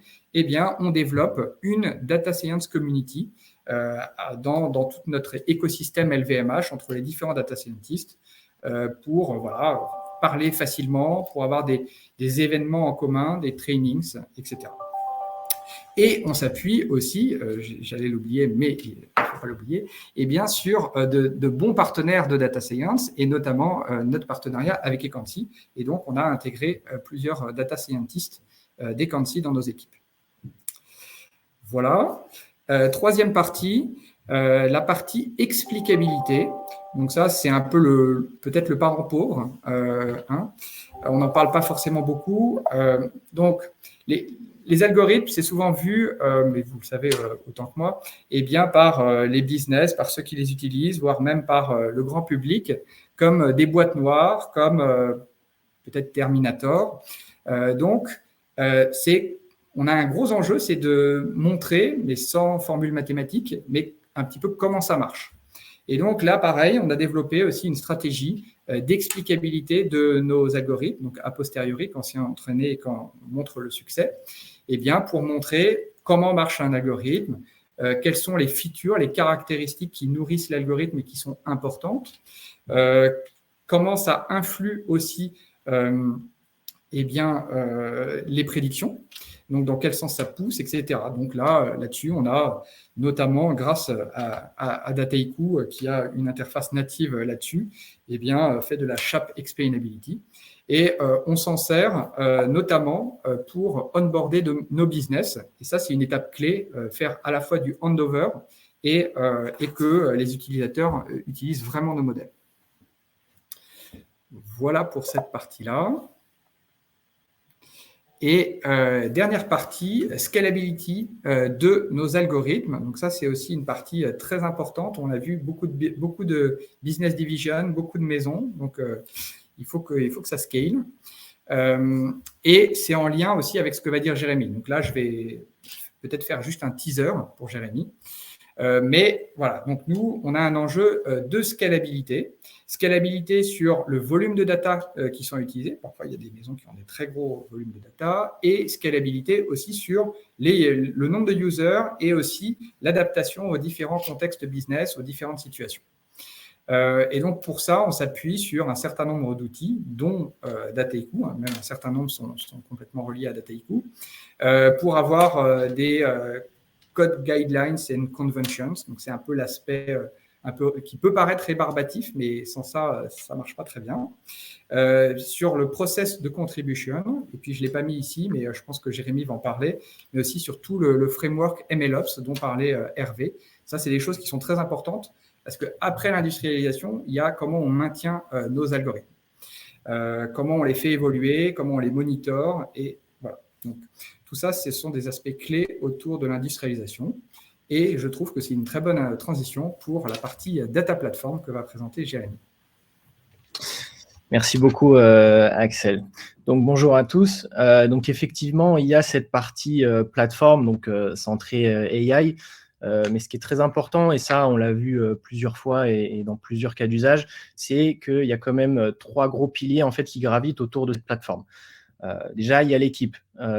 on développe une data science community dans tout notre écosystème LVMH entre les différents data scientists pour parler facilement, pour avoir des événements en commun, des trainings, etc. Et on s'appuie aussi, j'allais l'oublier, mais il ne faut pas l'oublier, sur de bons partenaires de data science et notamment notre partenariat avec Equancy. Et donc, on a intégré plusieurs data scientists d'Equancy dans nos équipes. Voilà. Troisième partie, la partie explicabilité. Donc ça, c'est un peu peut-être le parent pauvre. On n'en parle pas forcément beaucoup. Donc, les algorithmes, c'est souvent vu, mais vous le savez autant que moi, par les business, par ceux qui les utilisent, voire même par le grand public, comme des boîtes noires, comme peut-être Terminator. Donc, on a un gros enjeu, c'est de montrer, mais sans formule mathématique, mais un petit peu comment ça marche. Et donc là, pareil, on a développé aussi une stratégie d'explicabilité de nos algorithmes, donc a posteriori, quand c'est entraîné et quand on montre le succès, pour montrer comment marche un algorithme, quelles sont les features, les caractéristiques qui nourrissent l'algorithme et qui sont importantes, comment ça influe aussi les prédictions, donc dans quel sens ça pousse, etc. Donc là-dessus, on a notamment, grâce à Dataiku, qui a une interface native là-dessus, fait de la Sharp Explainability. Et on s'en sert notamment pour onboarder nos business. Et ça, c'est une étape clé, faire à la fois du handover et que les utilisateurs utilisent vraiment nos modèles. Voilà pour cette partie-là. Et dernière partie, scalability de nos algorithmes. Donc ça, c'est aussi une partie très importante. On a vu beaucoup de business division, beaucoup de maisons. Donc, il faut que ça scale. Et c'est en lien aussi avec ce que va dire Jérémy. Donc là, je vais peut-être faire juste un teaser pour Jérémy. Mais voilà, donc nous, on a un enjeu de scalabilité. Scalabilité sur le volume de data qui sont utilisés. Parfois, il y a des maisons qui ont des très gros volumes de data. Et scalabilité aussi sur le nombre de users et aussi l'adaptation aux différents contextes business, aux différentes situations. Et donc, pour ça, on s'appuie sur un certain nombre d'outils, dont Dataiku, même un certain nombre sont complètement reliés à Dataiku, pour avoir des code guidelines and conventions. Donc, c'est un peu l'aspect qui peut paraître rébarbatif, mais sans ça, ça ne marche pas très bien. Sur le process de contribution, et puis je ne l'ai pas mis ici, mais je pense que Jérémy va en parler, mais aussi sur tout le framework MLOps dont parlait Hervé. Ça, c'est des choses qui sont très importantes, parce qu'après l'industrialisation, il y a comment on maintient nos algorithmes, comment on les fait évoluer, comment on les monitore, et voilà. Donc, tout ça, ce sont des aspects clés autour de l'industrialisation. Et je trouve que c'est une très bonne transition pour la partie data platform que va présenter Jérémy. Merci beaucoup, Axel. Donc, bonjour à tous. Donc, effectivement, il y a cette partie plateforme, donc centrée AI. Mais ce qui est très important, et ça, on l'a vu plusieurs fois et dans plusieurs cas d'usage, c'est qu'il y a quand même 3 gros piliers en fait, qui gravitent autour de cette plateforme. Déjà, il y a l'équipe.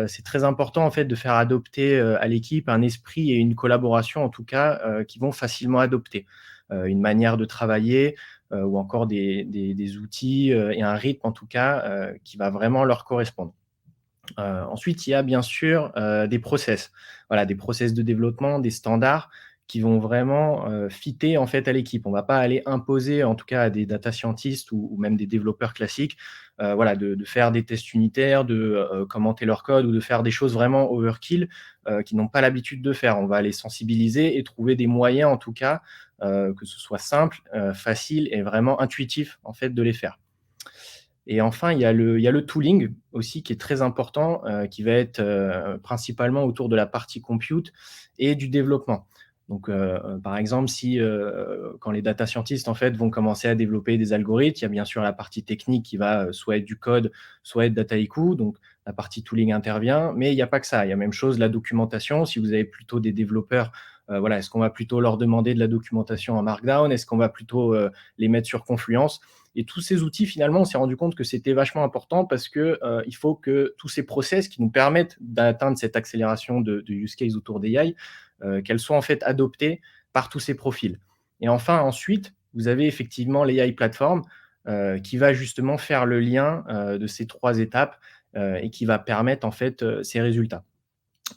C'est très important en fait, de faire adopter à l'équipe un esprit et une collaboration, en tout cas, qui vont facilement adopter. Une manière de travailler ou encore des outils et un rythme, en tout cas, qui va vraiment leur correspondre. Ensuite, il y a bien sûr des process. Voilà, des process de développement, des standards qui vont vraiment fitter en fait à l'équipe. On ne va pas aller imposer, en tout cas à des data scientists ou même des développeurs classiques, voilà, de faire des tests unitaires, de commenter leur code ou de faire des choses vraiment overkill qui n'ont pas l'habitude de faire. On va les sensibiliser et trouver des moyens, en tout cas, que ce soit simple, facile et vraiment intuitif en fait de les faire. Et enfin, il y a le tooling aussi qui est très important, qui va être principalement autour de la partie compute et du développement. Donc, par exemple, quand les data scientists en fait, vont commencer à développer des algorithmes, il y a bien sûr la partie technique qui va soit être du code, soit être Dataiku. Donc, la partie tooling intervient, mais il n'y a pas que ça. Il y a même chose, la documentation. Si vous avez plutôt des développeurs, voilà, est-ce qu'on va plutôt leur demander de la documentation en Markdown? Est-ce qu'on va plutôt les mettre sur Confluence? Et tous ces outils, finalement, on s'est rendu compte que c'était vachement important parce qu'il faut que tous ces process qui nous permettent d'atteindre cette accélération de use case autour d'AI, qu'elles soient en fait adoptées par tous ces profils. Et enfin, ensuite, vous avez effectivement l'AI platform qui va justement faire le lien de ces 3 étapes et qui va permettre en fait ces résultats.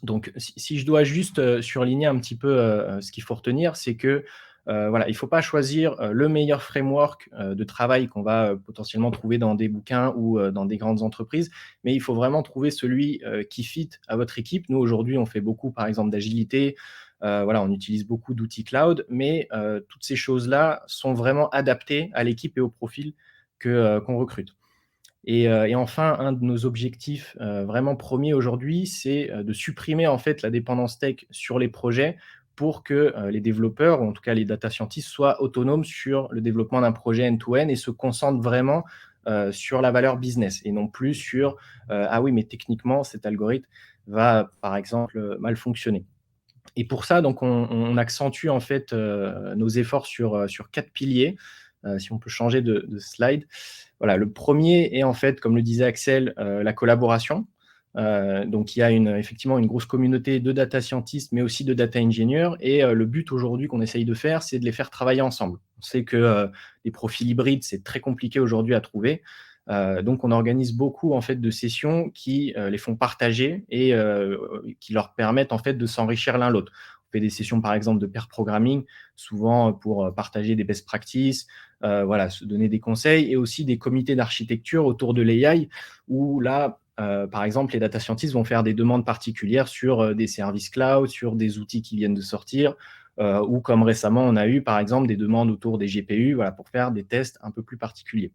Donc, si je dois juste surligner un petit peu ce qu'il faut retenir, c'est que voilà, il ne faut pas choisir le meilleur framework de travail qu'on va potentiellement trouver dans des bouquins ou dans des grandes entreprises, mais il faut vraiment trouver celui qui fit à votre équipe. Nous, aujourd'hui, on fait beaucoup, par exemple, d'agilité. Voilà, on utilise beaucoup d'outils cloud, mais toutes ces choses-là sont vraiment adaptées à l'équipe et au profil qu'on recrute. Et enfin, un de nos objectifs vraiment premiers aujourd'hui, c'est de supprimer en fait la dépendance tech sur les projets pour que les développeurs, ou en tout cas les data scientists, soient autonomes sur le développement d'un projet end-to-end et se concentrent vraiment sur la valeur business et non plus sur « Ah oui, mais techniquement, cet algorithme va, par exemple, mal fonctionner ». Et pour ça, donc, on accentue en fait nos efforts sur 4 piliers. Si on peut changer de slide. Voilà, le premier est en fait, comme le disait Axel, la collaboration. Donc, il y a effectivement une grosse communauté de data scientists, mais aussi de data engineers. Et le but aujourd'hui qu'on essaye de faire, c'est de les faire travailler ensemble. On sait que les profils hybrides, c'est très compliqué aujourd'hui à trouver. Donc, on organise beaucoup en fait de sessions qui les font partager et qui leur permettent en fait de s'enrichir l'un l'autre. On fait des sessions par exemple de pair programming, souvent pour partager des best practices, voilà, se donner des conseils, et aussi des comités d'architecture autour de l'AI où là, par exemple, les data scientists vont faire des demandes particulières sur des services cloud, sur des outils qui viennent de sortir, ou comme récemment, on a eu par exemple des demandes autour des GPU, voilà, pour faire des tests un peu plus particuliers.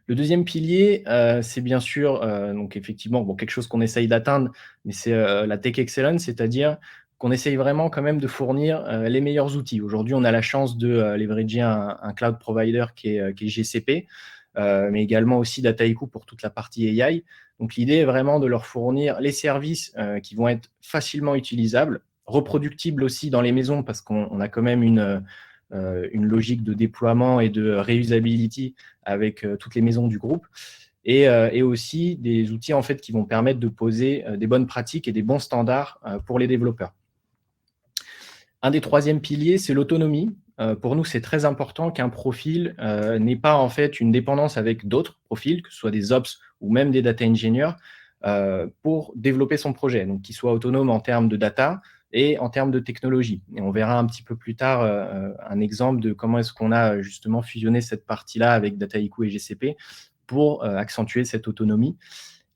Le deuxième pilier, c'est bien sûr, donc effectivement, bon, quelque chose qu'on essaye d'atteindre, mais c'est la tech excellence, c'est-à-dire qu'on essaye vraiment quand même de fournir les meilleurs outils. Aujourd'hui, on a la chance de leverager un cloud provider qui est GCP, mais également aussi Dataiku pour toute la partie AI. Donc, l'idée est vraiment de leur fournir les services qui vont être facilement utilisables, reproductibles aussi dans les maisons, parce qu'on a quand même une logique de déploiement et de reusability avec toutes les maisons du groupe, et aussi des outils en fait qui vont permettre de poser des bonnes pratiques et des bons standards pour les développeurs. Un des troisièmes piliers, c'est l'autonomie. pour nous, c'est très important qu'un profil n'ait pas en fait une dépendance avec d'autres profils, que ce soit des ops ou même des data engineers, pour développer son projet. Donc, qu'il soit autonome en termes de data et en termes de technologie. Et on verra un petit peu plus tard un exemple de comment est-ce qu'on a justement fusionné cette partie-là avec Dataiku et GCP pour accentuer cette autonomie.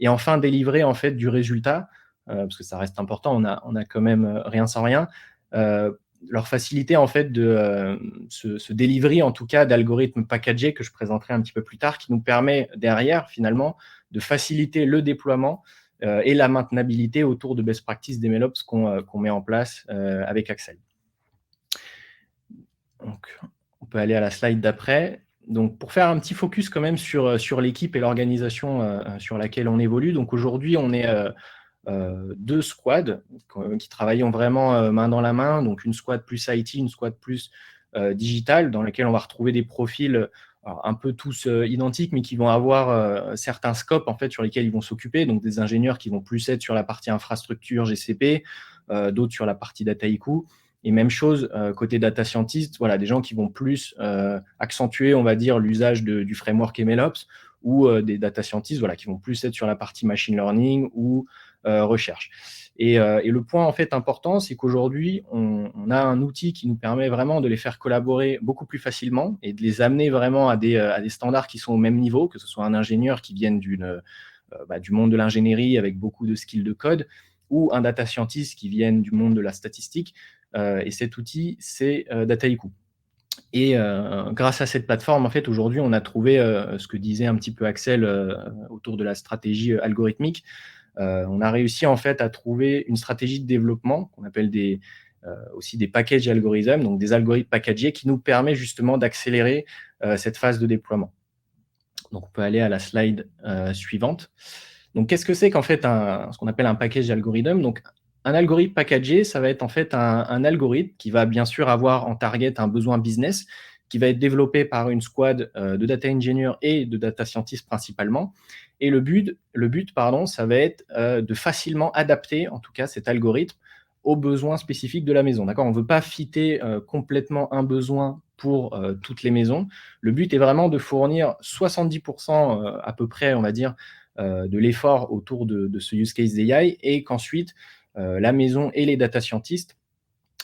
Et enfin, délivrer en fait du résultat, parce que ça reste important, on a quand même rien sans rien, leur faciliter en fait de ce delivery en tout cas d'algorithmes packagés que je présenterai un petit peu plus tard, qui nous permet derrière finalement de faciliter le déploiement et la maintenabilité autour de best practices des MLOps qu'on met en place avec Axel. Donc, on peut aller à la slide d'après. Donc, pour faire un petit focus quand même sur l'équipe et l'organisation sur laquelle on évolue. Donc, aujourd'hui, on est 2 squads qui travaillent vraiment main dans la main. Donc, une squad plus IT, une squad plus digital, dans laquelle on va retrouver des profils un peu tous identiques, mais qui vont avoir certains scopes en fait, sur lesquels ils vont s'occuper. Donc, des ingénieurs qui vont plus être sur la partie infrastructure GCP, d'autres sur la partie Dataiku. Et même chose côté data scientist, voilà, des gens qui vont plus accentuer, on va dire, l'usage du framework MLOps, ou des data scientists, voilà, qui vont plus être sur la partie machine learning ou recherche. Et le point en fait important, c'est qu'aujourd'hui, on a un outil qui nous permet vraiment de les faire collaborer beaucoup plus facilement et de les amener vraiment à des standards qui sont au même niveau, que ce soit un ingénieur qui vienne du monde de l'ingénierie avec beaucoup de skills de code, ou un data scientist qui vienne du monde de la statistique. Et cet outil, c'est Dataiku. Et grâce à cette plateforme, en fait, aujourd'hui, on a trouvé ce que disait un petit peu Axel autour de la stratégie algorithmique. On a réussi en fait à trouver une stratégie de développement qu'on appelle aussi des package algorithmes, donc des algorithmes packagés qui nous permet justement d'accélérer cette phase de déploiement. Donc, on peut aller à la slide suivante. Donc, qu'est-ce que c'est qu'en fait ce qu'on appelle un package algorithme? Donc, un algorithme packagé, ça va être en fait un algorithme qui va bien sûr avoir en target un besoin business, qui va être développé par une squad de data engineers et de data scientists principalement. Et le but, ça va être de facilement adapter, en tout cas, cet algorithme aux besoins spécifiques de la maison. D'accord ? On ne veut pas fitter complètement un besoin pour toutes les maisons. Le but est vraiment de fournir 70% à peu près, on va dire, de l'effort autour de ce use case d'AI, et qu'ensuite, la maison et les data scientists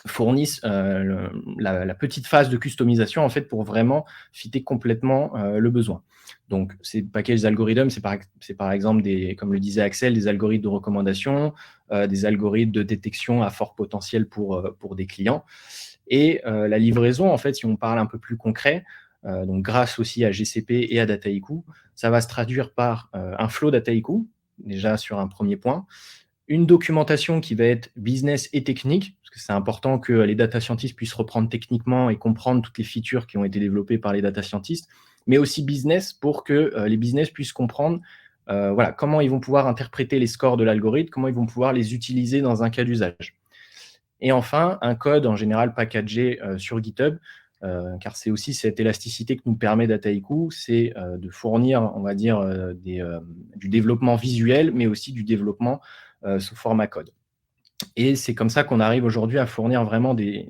fournissent la petite phase de customisation en fait pour vraiment fitter complètement le besoin. Donc, ces packages d'algorithmes, c'est par exemple, comme le disait Axel, des algorithmes de recommandation, des algorithmes de détection à fort potentiel pour des clients. Et la livraison, en fait, si on parle un peu plus concret, donc grâce aussi à GCP et à Dataiku, ça va se traduire par un flow Dataiku, déjà sur un premier point, une documentation qui va être business et technique, parce que c'est important que les data scientists puissent reprendre techniquement et comprendre toutes les features qui ont été développées par les data scientists, mais aussi business pour que les business puissent comprendre comment ils vont pouvoir interpréter les scores de l'algorithme, comment ils vont pouvoir les utiliser dans un cas d'usage. Et enfin, un code en général packagé sur GitHub, car c'est aussi cette élasticité que nous permet Dataiku, c'est de fournir, on va dire, du développement visuel, mais aussi du développement sous format code. Et c'est comme ça qu'on arrive aujourd'hui à fournir vraiment des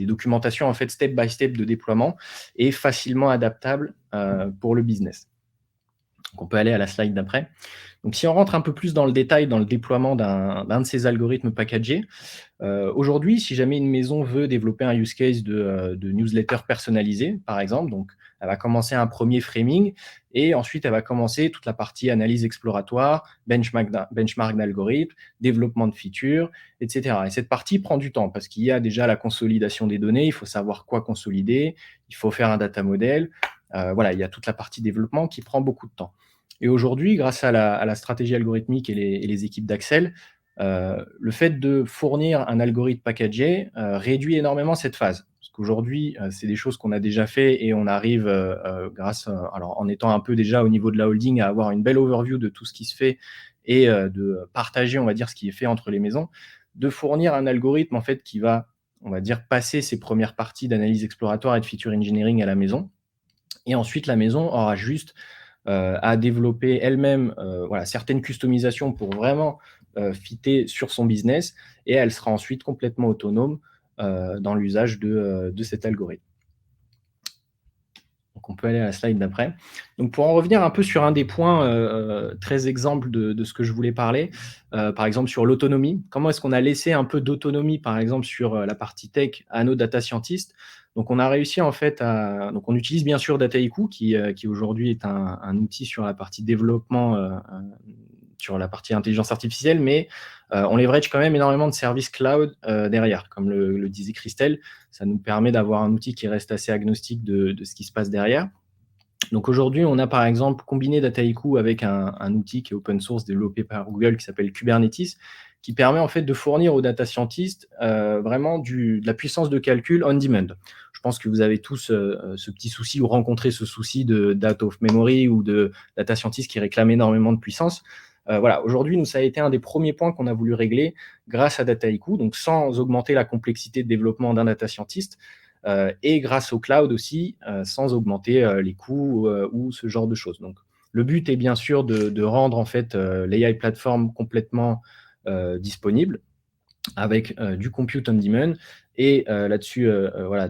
documentations en fait step by step de déploiement et facilement adaptables pour le business. Donc on peut aller à la slide d'après. Donc si on rentre un peu plus dans le détail dans le déploiement d'un de ces algorithmes packagés, aujourd'hui, si jamais une maison veut développer un use case de newsletter personnalisé, par exemple, donc elle va commencer un premier framing et ensuite elle va commencer toute la partie analyse exploratoire, benchmark d'algorithmes, développement de features, etc. Et cette partie prend du temps parce qu'il y a déjà la consolidation des données, il faut savoir quoi consolider, il faut faire un data model. Voilà, il y a toute la partie développement qui prend beaucoup de temps. Et aujourd'hui, grâce à la stratégie algorithmique et les équipes d'Axel, le fait de fournir un algorithme packagé réduit énormément cette phase. Parce qu'aujourd'hui, c'est des choses qu'on a déjà fait et on arrive, alors en étant un peu déjà au niveau de la holding, à avoir une belle overview de tout ce qui se fait et de partager, on va dire, ce qui est fait entre les maisons, de fournir un algorithme en fait qui va, on va dire, passer ces premières parties d'analyse exploratoire et de feature engineering à la maison. Et ensuite, la maison aura juste à développer elle-même certaines customisations pour vraiment fitter sur son business, et elle sera ensuite complètement autonome dans l'usage de cet algorithme. on peut aller à la slide d'après. Donc, pour en revenir un peu sur un des points, très exemples de ce que je voulais parler, par exemple sur l'autonomie. Comment est-ce qu'on a laissé un peu d'autonomie, par exemple, sur la partie tech à nos data scientists? Donc, on a réussi en fait donc, on utilise bien sûr Dataiku, qui aujourd'hui est un outil sur la partie développement, sur la partie intelligence artificielle, mais on leverage quand même énormément de services cloud derrière. Comme le disait Christelle, ça nous permet d'avoir un outil qui reste assez agnostique de ce qui se passe derrière. Donc aujourd'hui, on a par exemple combiné Dataiku avec un outil qui est open source développé par Google qui s'appelle Kubernetes, qui permet en fait de fournir aux data scientists vraiment de la puissance de calcul on demand. Je pense que vous avez tous ce petit souci ou rencontré ce souci de data of memory ou de data scientists qui réclament énormément de puissance. Voilà, aujourd'hui, nous, ça a été un des premiers points qu'on a voulu régler grâce à Dataiku, donc sans augmenter la complexité de développement d'un data scientist, et grâce au cloud aussi, sans augmenter les coûts ou ce genre de choses. Donc, le but est bien sûr de rendre en fait l'AI platform complètement disponible avec du compute on demand et là-dessus, voilà,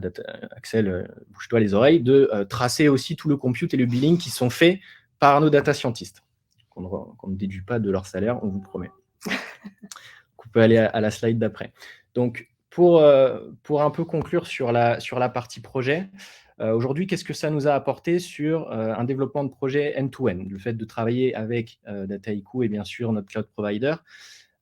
Axel, bouge-toi les oreilles, de tracer aussi tout le compute et le billing qui sont faits par nos data scientists, qu'on ne déduit pas de leur salaire, on vous promet. On peut aller à la slide d'après. Donc, pour un peu conclure sur la partie projet, aujourd'hui, qu'est-ce que ça nous a apporté sur un développement de projet end-to-end, le fait de travailler avec Dataiku et bien sûr notre cloud provider.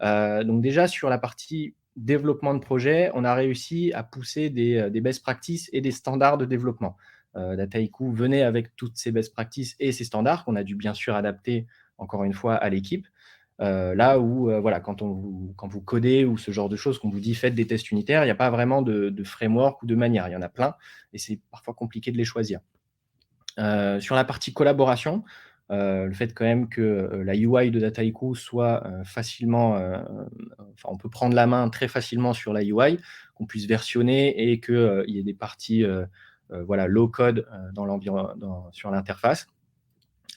Donc déjà, sur la partie développement de projet, on a réussi à pousser des best practices et des standards de développement. Dataiku venait avec toutes ces best practices et ces standards qu'on a dû bien sûr adapter, encore une fois, à l'équipe. Là où, voilà, quand vous codez ou ce genre de choses, qu'on vous dit faites des tests unitaires, il n'y a pas vraiment de framework ou de manière. Il y en a plein et c'est parfois compliqué de les choisir. Sur la partie collaboration, le fait quand même que la UI de Dataiku soit facilement, enfin, on peut prendre la main très facilement sur la UI, qu'on puisse versionner et qu'il y ait des parties voilà, low code sur l'interface.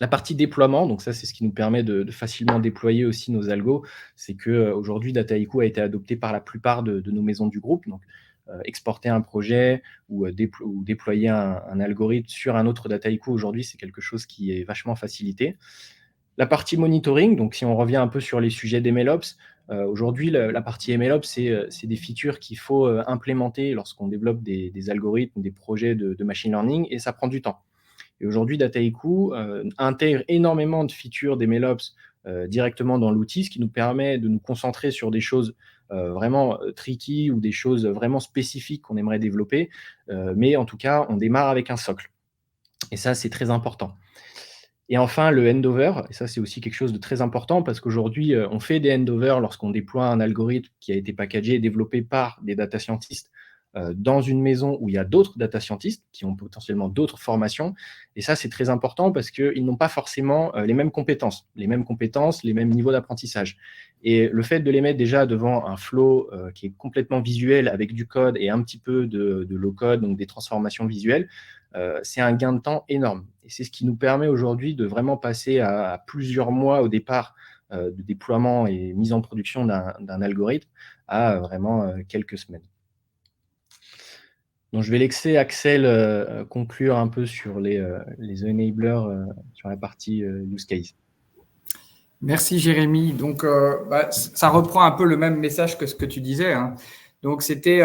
La partie déploiement, donc ça, c'est ce qui nous permet de facilement déployer aussi nos algos, c'est qu'aujourd'hui, Dataiku a été adopté par la plupart de nos maisons du groupe. Donc, exporter un projet ou déployer un algorithme sur un autre Dataiku aujourd'hui, c'est quelque chose qui est vachement facilité. La partie monitoring, donc si on revient un peu sur les sujets d'MLOps, aujourd'hui, la partie MLOps, c'est des features qu'il faut implémenter lorsqu'on développe des algorithmes, des projets de machine learning, et ça prend du temps. Et aujourd'hui, Dataiku intègre énormément de features d'MLOps directement dans l'outil, ce qui nous permet de nous concentrer sur des choses vraiment tricky ou des choses vraiment spécifiques qu'on aimerait développer. Mais en tout cas, on démarre avec un socle. Et ça, c'est très important. Et enfin, le handover, et ça, c'est aussi quelque chose de très important parce qu'aujourd'hui, on fait des handovers lorsqu'on déploie un algorithme qui a été packagé et développé par des data scientists dans une maison où il y a d'autres data scientists qui ont potentiellement d'autres formations. Et ça, c'est très important parce qu'ils n'ont pas forcément les mêmes compétences, les mêmes niveaux d'apprentissage. Et le fait de les mettre déjà devant un flow qui est complètement visuel avec du code et un petit peu de low code, donc des transformations visuelles, c'est un gain de temps énorme. Et c'est ce qui nous permet aujourd'hui de vraiment passer à plusieurs mois au départ de déploiement et mise en production d'un algorithme à vraiment quelques semaines. Donc, je vais laisser Axel conclure un peu sur les enablers sur la partie use case. Merci Jérémy. Donc, ça reprend un peu le même message que ce que tu disais, hein. Donc, c'était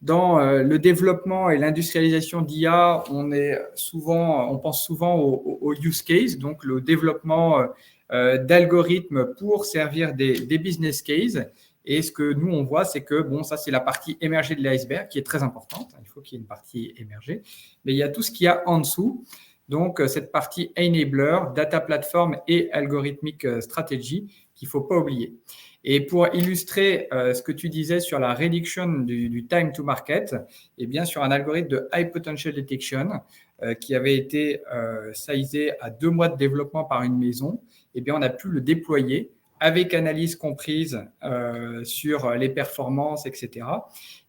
dans le développement et l'industrialisation d'IA, on pense souvent au use case, donc le développement d'algorithmes pour servir des business cases. Et ce que nous, on voit, c'est que, bon, ça, c'est la partie émergée de l'iceberg qui est très importante. Il faut qu'il y ait une partie émergée. Mais il y a tout ce qu'il y a en dessous. Donc, cette partie enabler, data platform et algorithmic strategy qu'il ne faut pas oublier. Et pour illustrer ce que tu disais sur la réduction du time to market, eh bien, sur un algorithme de high potential detection qui avait été sizé à 2 mois de développement par une maison, eh bien, on a pu le déployer avec analyse comprise sur les performances, etc.,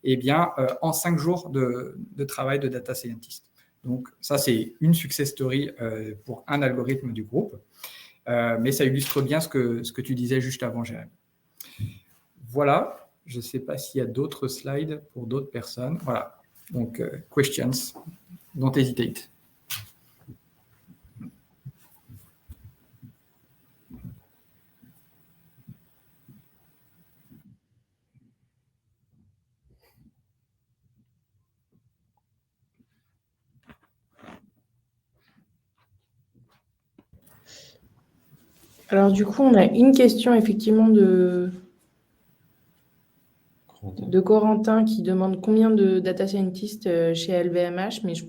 eh bien, en 5 jours de travail de data scientist. Donc, ça, c'est une success story pour un algorithme du groupe. Mais ça illustre bien ce que tu disais juste avant, Jérémy. Voilà. Je ne sais pas s'il y a d'autres slides pour d'autres personnes. Voilà. Donc, questions. Don't hesitate. Alors du coup, on a une question effectivement de Corentin qui demande combien de data scientists chez LVMH, mais je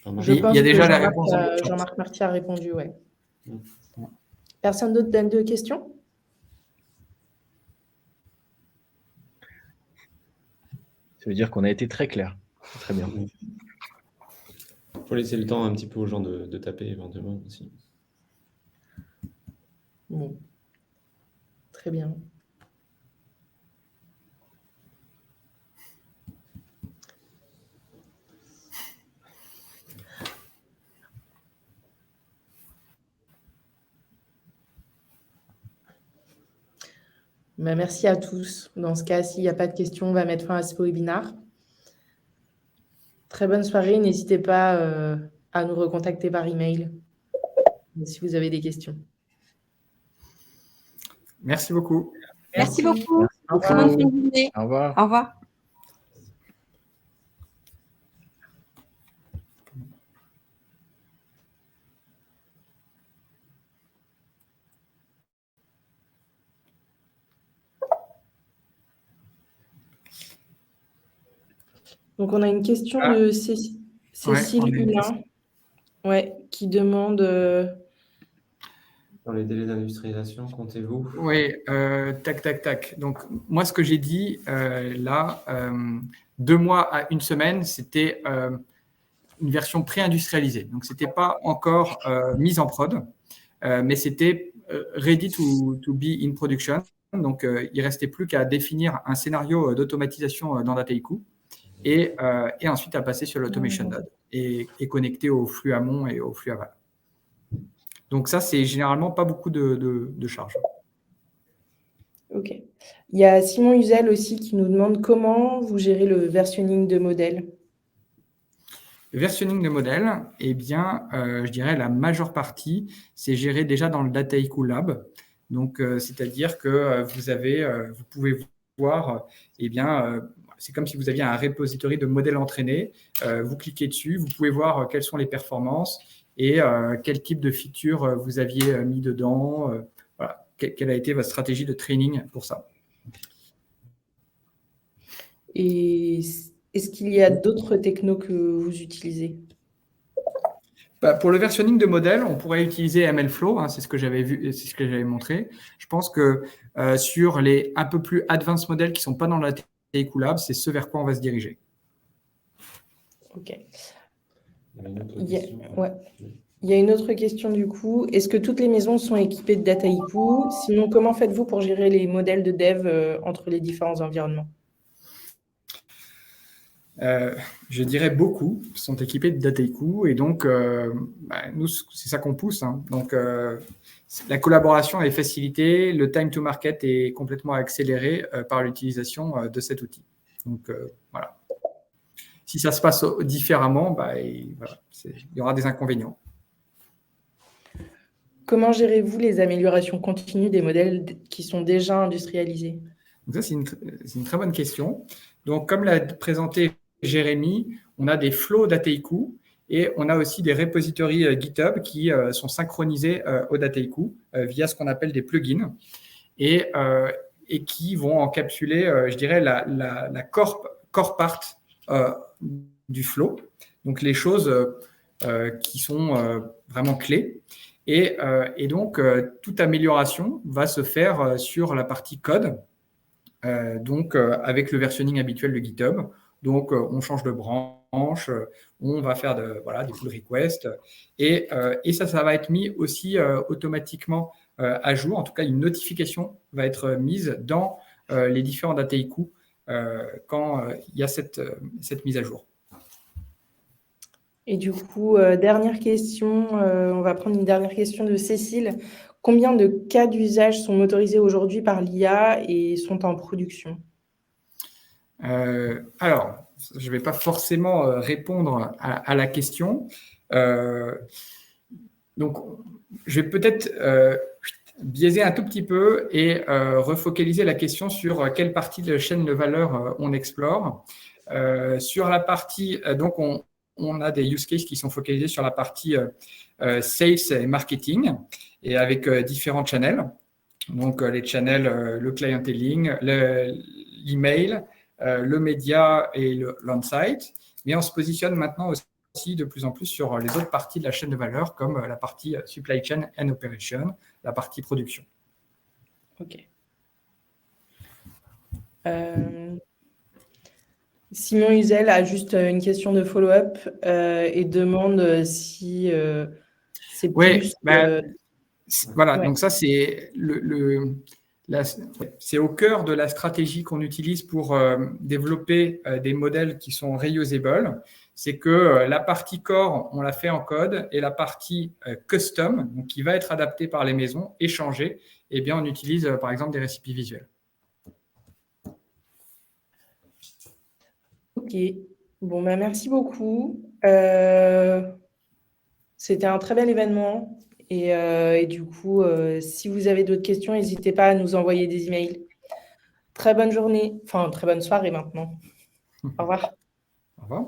pense Il y a déjà que la réponse dans le chat. Jean-Marc Marty a répondu, ouais. Mm. Personne d'autre donne de questions? Ça veut dire qu'on a été très clair. Très bien. Il faut laisser le temps un petit peu aux gens de taper éventuellement aussi. Bon. Très bien. Bah, merci à tous. Dans ce cas, s'il n'y a pas de questions, on va mettre fin à ce webinaire. Très bonne soirée. N'hésitez pas à nous recontacter par email si vous avez des questions. Merci beaucoup. Merci beaucoup. Au Très revoir. bonne fin de journée. Au revoir. Au revoir. Donc, on a une question de Cécile Hulin, qui demande Dans les délais d'industrialisation, comptez-vous? Oui, tac. Donc, moi, ce que j'ai dit là, 2 mois à 1 semaine, c'était une version pré-industrialisée. Donc, ce n'était pas encore mise en prod, mais c'était ready to be in production. Donc, il ne restait plus qu'à définir un scénario d'automatisation dans Dataiku et ensuite à passer sur l'automation node et connecter au flux amont et au flux aval. Donc ça, c'est généralement pas beaucoup de charges. Ok. Il y a Simon Huzel aussi qui nous demande comment vous gérez le versionning de modèles. Le versionning de modèles, eh bien, je dirais la majeure partie, c'est géré déjà dans le Dataiku Lab. Donc, c'est-à-dire que vous pouvez voir, eh bien, c'est comme si vous aviez un repository de modèles entraînés. Vous cliquez dessus, vous pouvez voir quelles sont les performances et quel type de feature vous aviez mis dedans. Voilà. Quelle a été votre stratégie de training pour ça? Et est-ce qu'il y a d'autres technos que vous utilisez? Pour le versionning de modèles, on pourrait utiliser MLflow, c'est ce que j'avais vu, c'est ce que j'avais montré. Je pense que sur les un peu plus advanced modèles qui ne sont pas dans la Dataiku Lab, c'est ce vers quoi on va se diriger. Ok. Il Il y a une autre question du coup. Est-ce que toutes les maisons sont équipées de Dataiku? Sinon, comment faites-vous pour gérer les modèles de dev entre les différents environnements? Je dirais beaucoup sont équipés de Dataiku et donc nous c'est ça qu'on pousse. Donc la collaboration est facilitée, le time to market est complètement accéléré par l'utilisation de cet outil. Donc voilà. Si ça se passe différemment, il y aura des inconvénients. Comment gérez-vous les améliorations continues des modèles qui sont déjà industrialisés? Donc ça, c'est une très bonne question. Donc, comme l'a présenté Jérémy, on a des flows Dataiku et on a aussi des repositories GitHub qui sont synchronisés au Dataiku via ce qu'on appelle des plugins et qui vont encapsuler, je dirais, la core part du flow. Donc, les choses qui sont vraiment clés. Et donc, toute amélioration va se faire sur la partie code, donc avec le versionning habituel de GitHub. Donc, on change de branche, on va faire des pull requests et ça va être mis aussi automatiquement à jour. En tout cas, une notification va être mise dans les différents Dataiku quand il y a cette mise à jour. Et du coup, dernière question, on va prendre une dernière question de Cécile. Combien de cas d'usage sont motorisés aujourd'hui par l'IA et sont en production? Alors, je ne vais pas forcément répondre à la question. Donc, je vais peut-être biaiser un tout petit peu et refocaliser la question sur quelle partie de la chaîne de valeur on explore. Sur la partie, donc on a des use cases qui sont focalisés sur la partie sales et marketing et avec différents channels. Donc, les channels, le clienteling, l'email, le média et l'on-site. Mais on se positionne maintenant aussi de plus en plus sur les autres parties de la chaîne de valeur, comme la partie supply chain and operation, la partie production. Ok. Simon Huzel a juste une question de follow-up et demande si c'est plus… Voilà, donc ça, c'est c'est au cœur de la stratégie qu'on utilise pour développer des modèles qui sont reusable. C'est que la partie core, on l'a fait en code, et la partie custom, donc qui va être adaptée par les maisons, échangée, eh bien, on utilise par exemple des récipes visuels. Ok, bon, bah, merci beaucoup. C'était un très bel événement. Et du coup, si vous avez d'autres questions, n'hésitez pas à nous envoyer des emails. Très bonne journée, enfin très bonne soirée maintenant. Au revoir. Au revoir.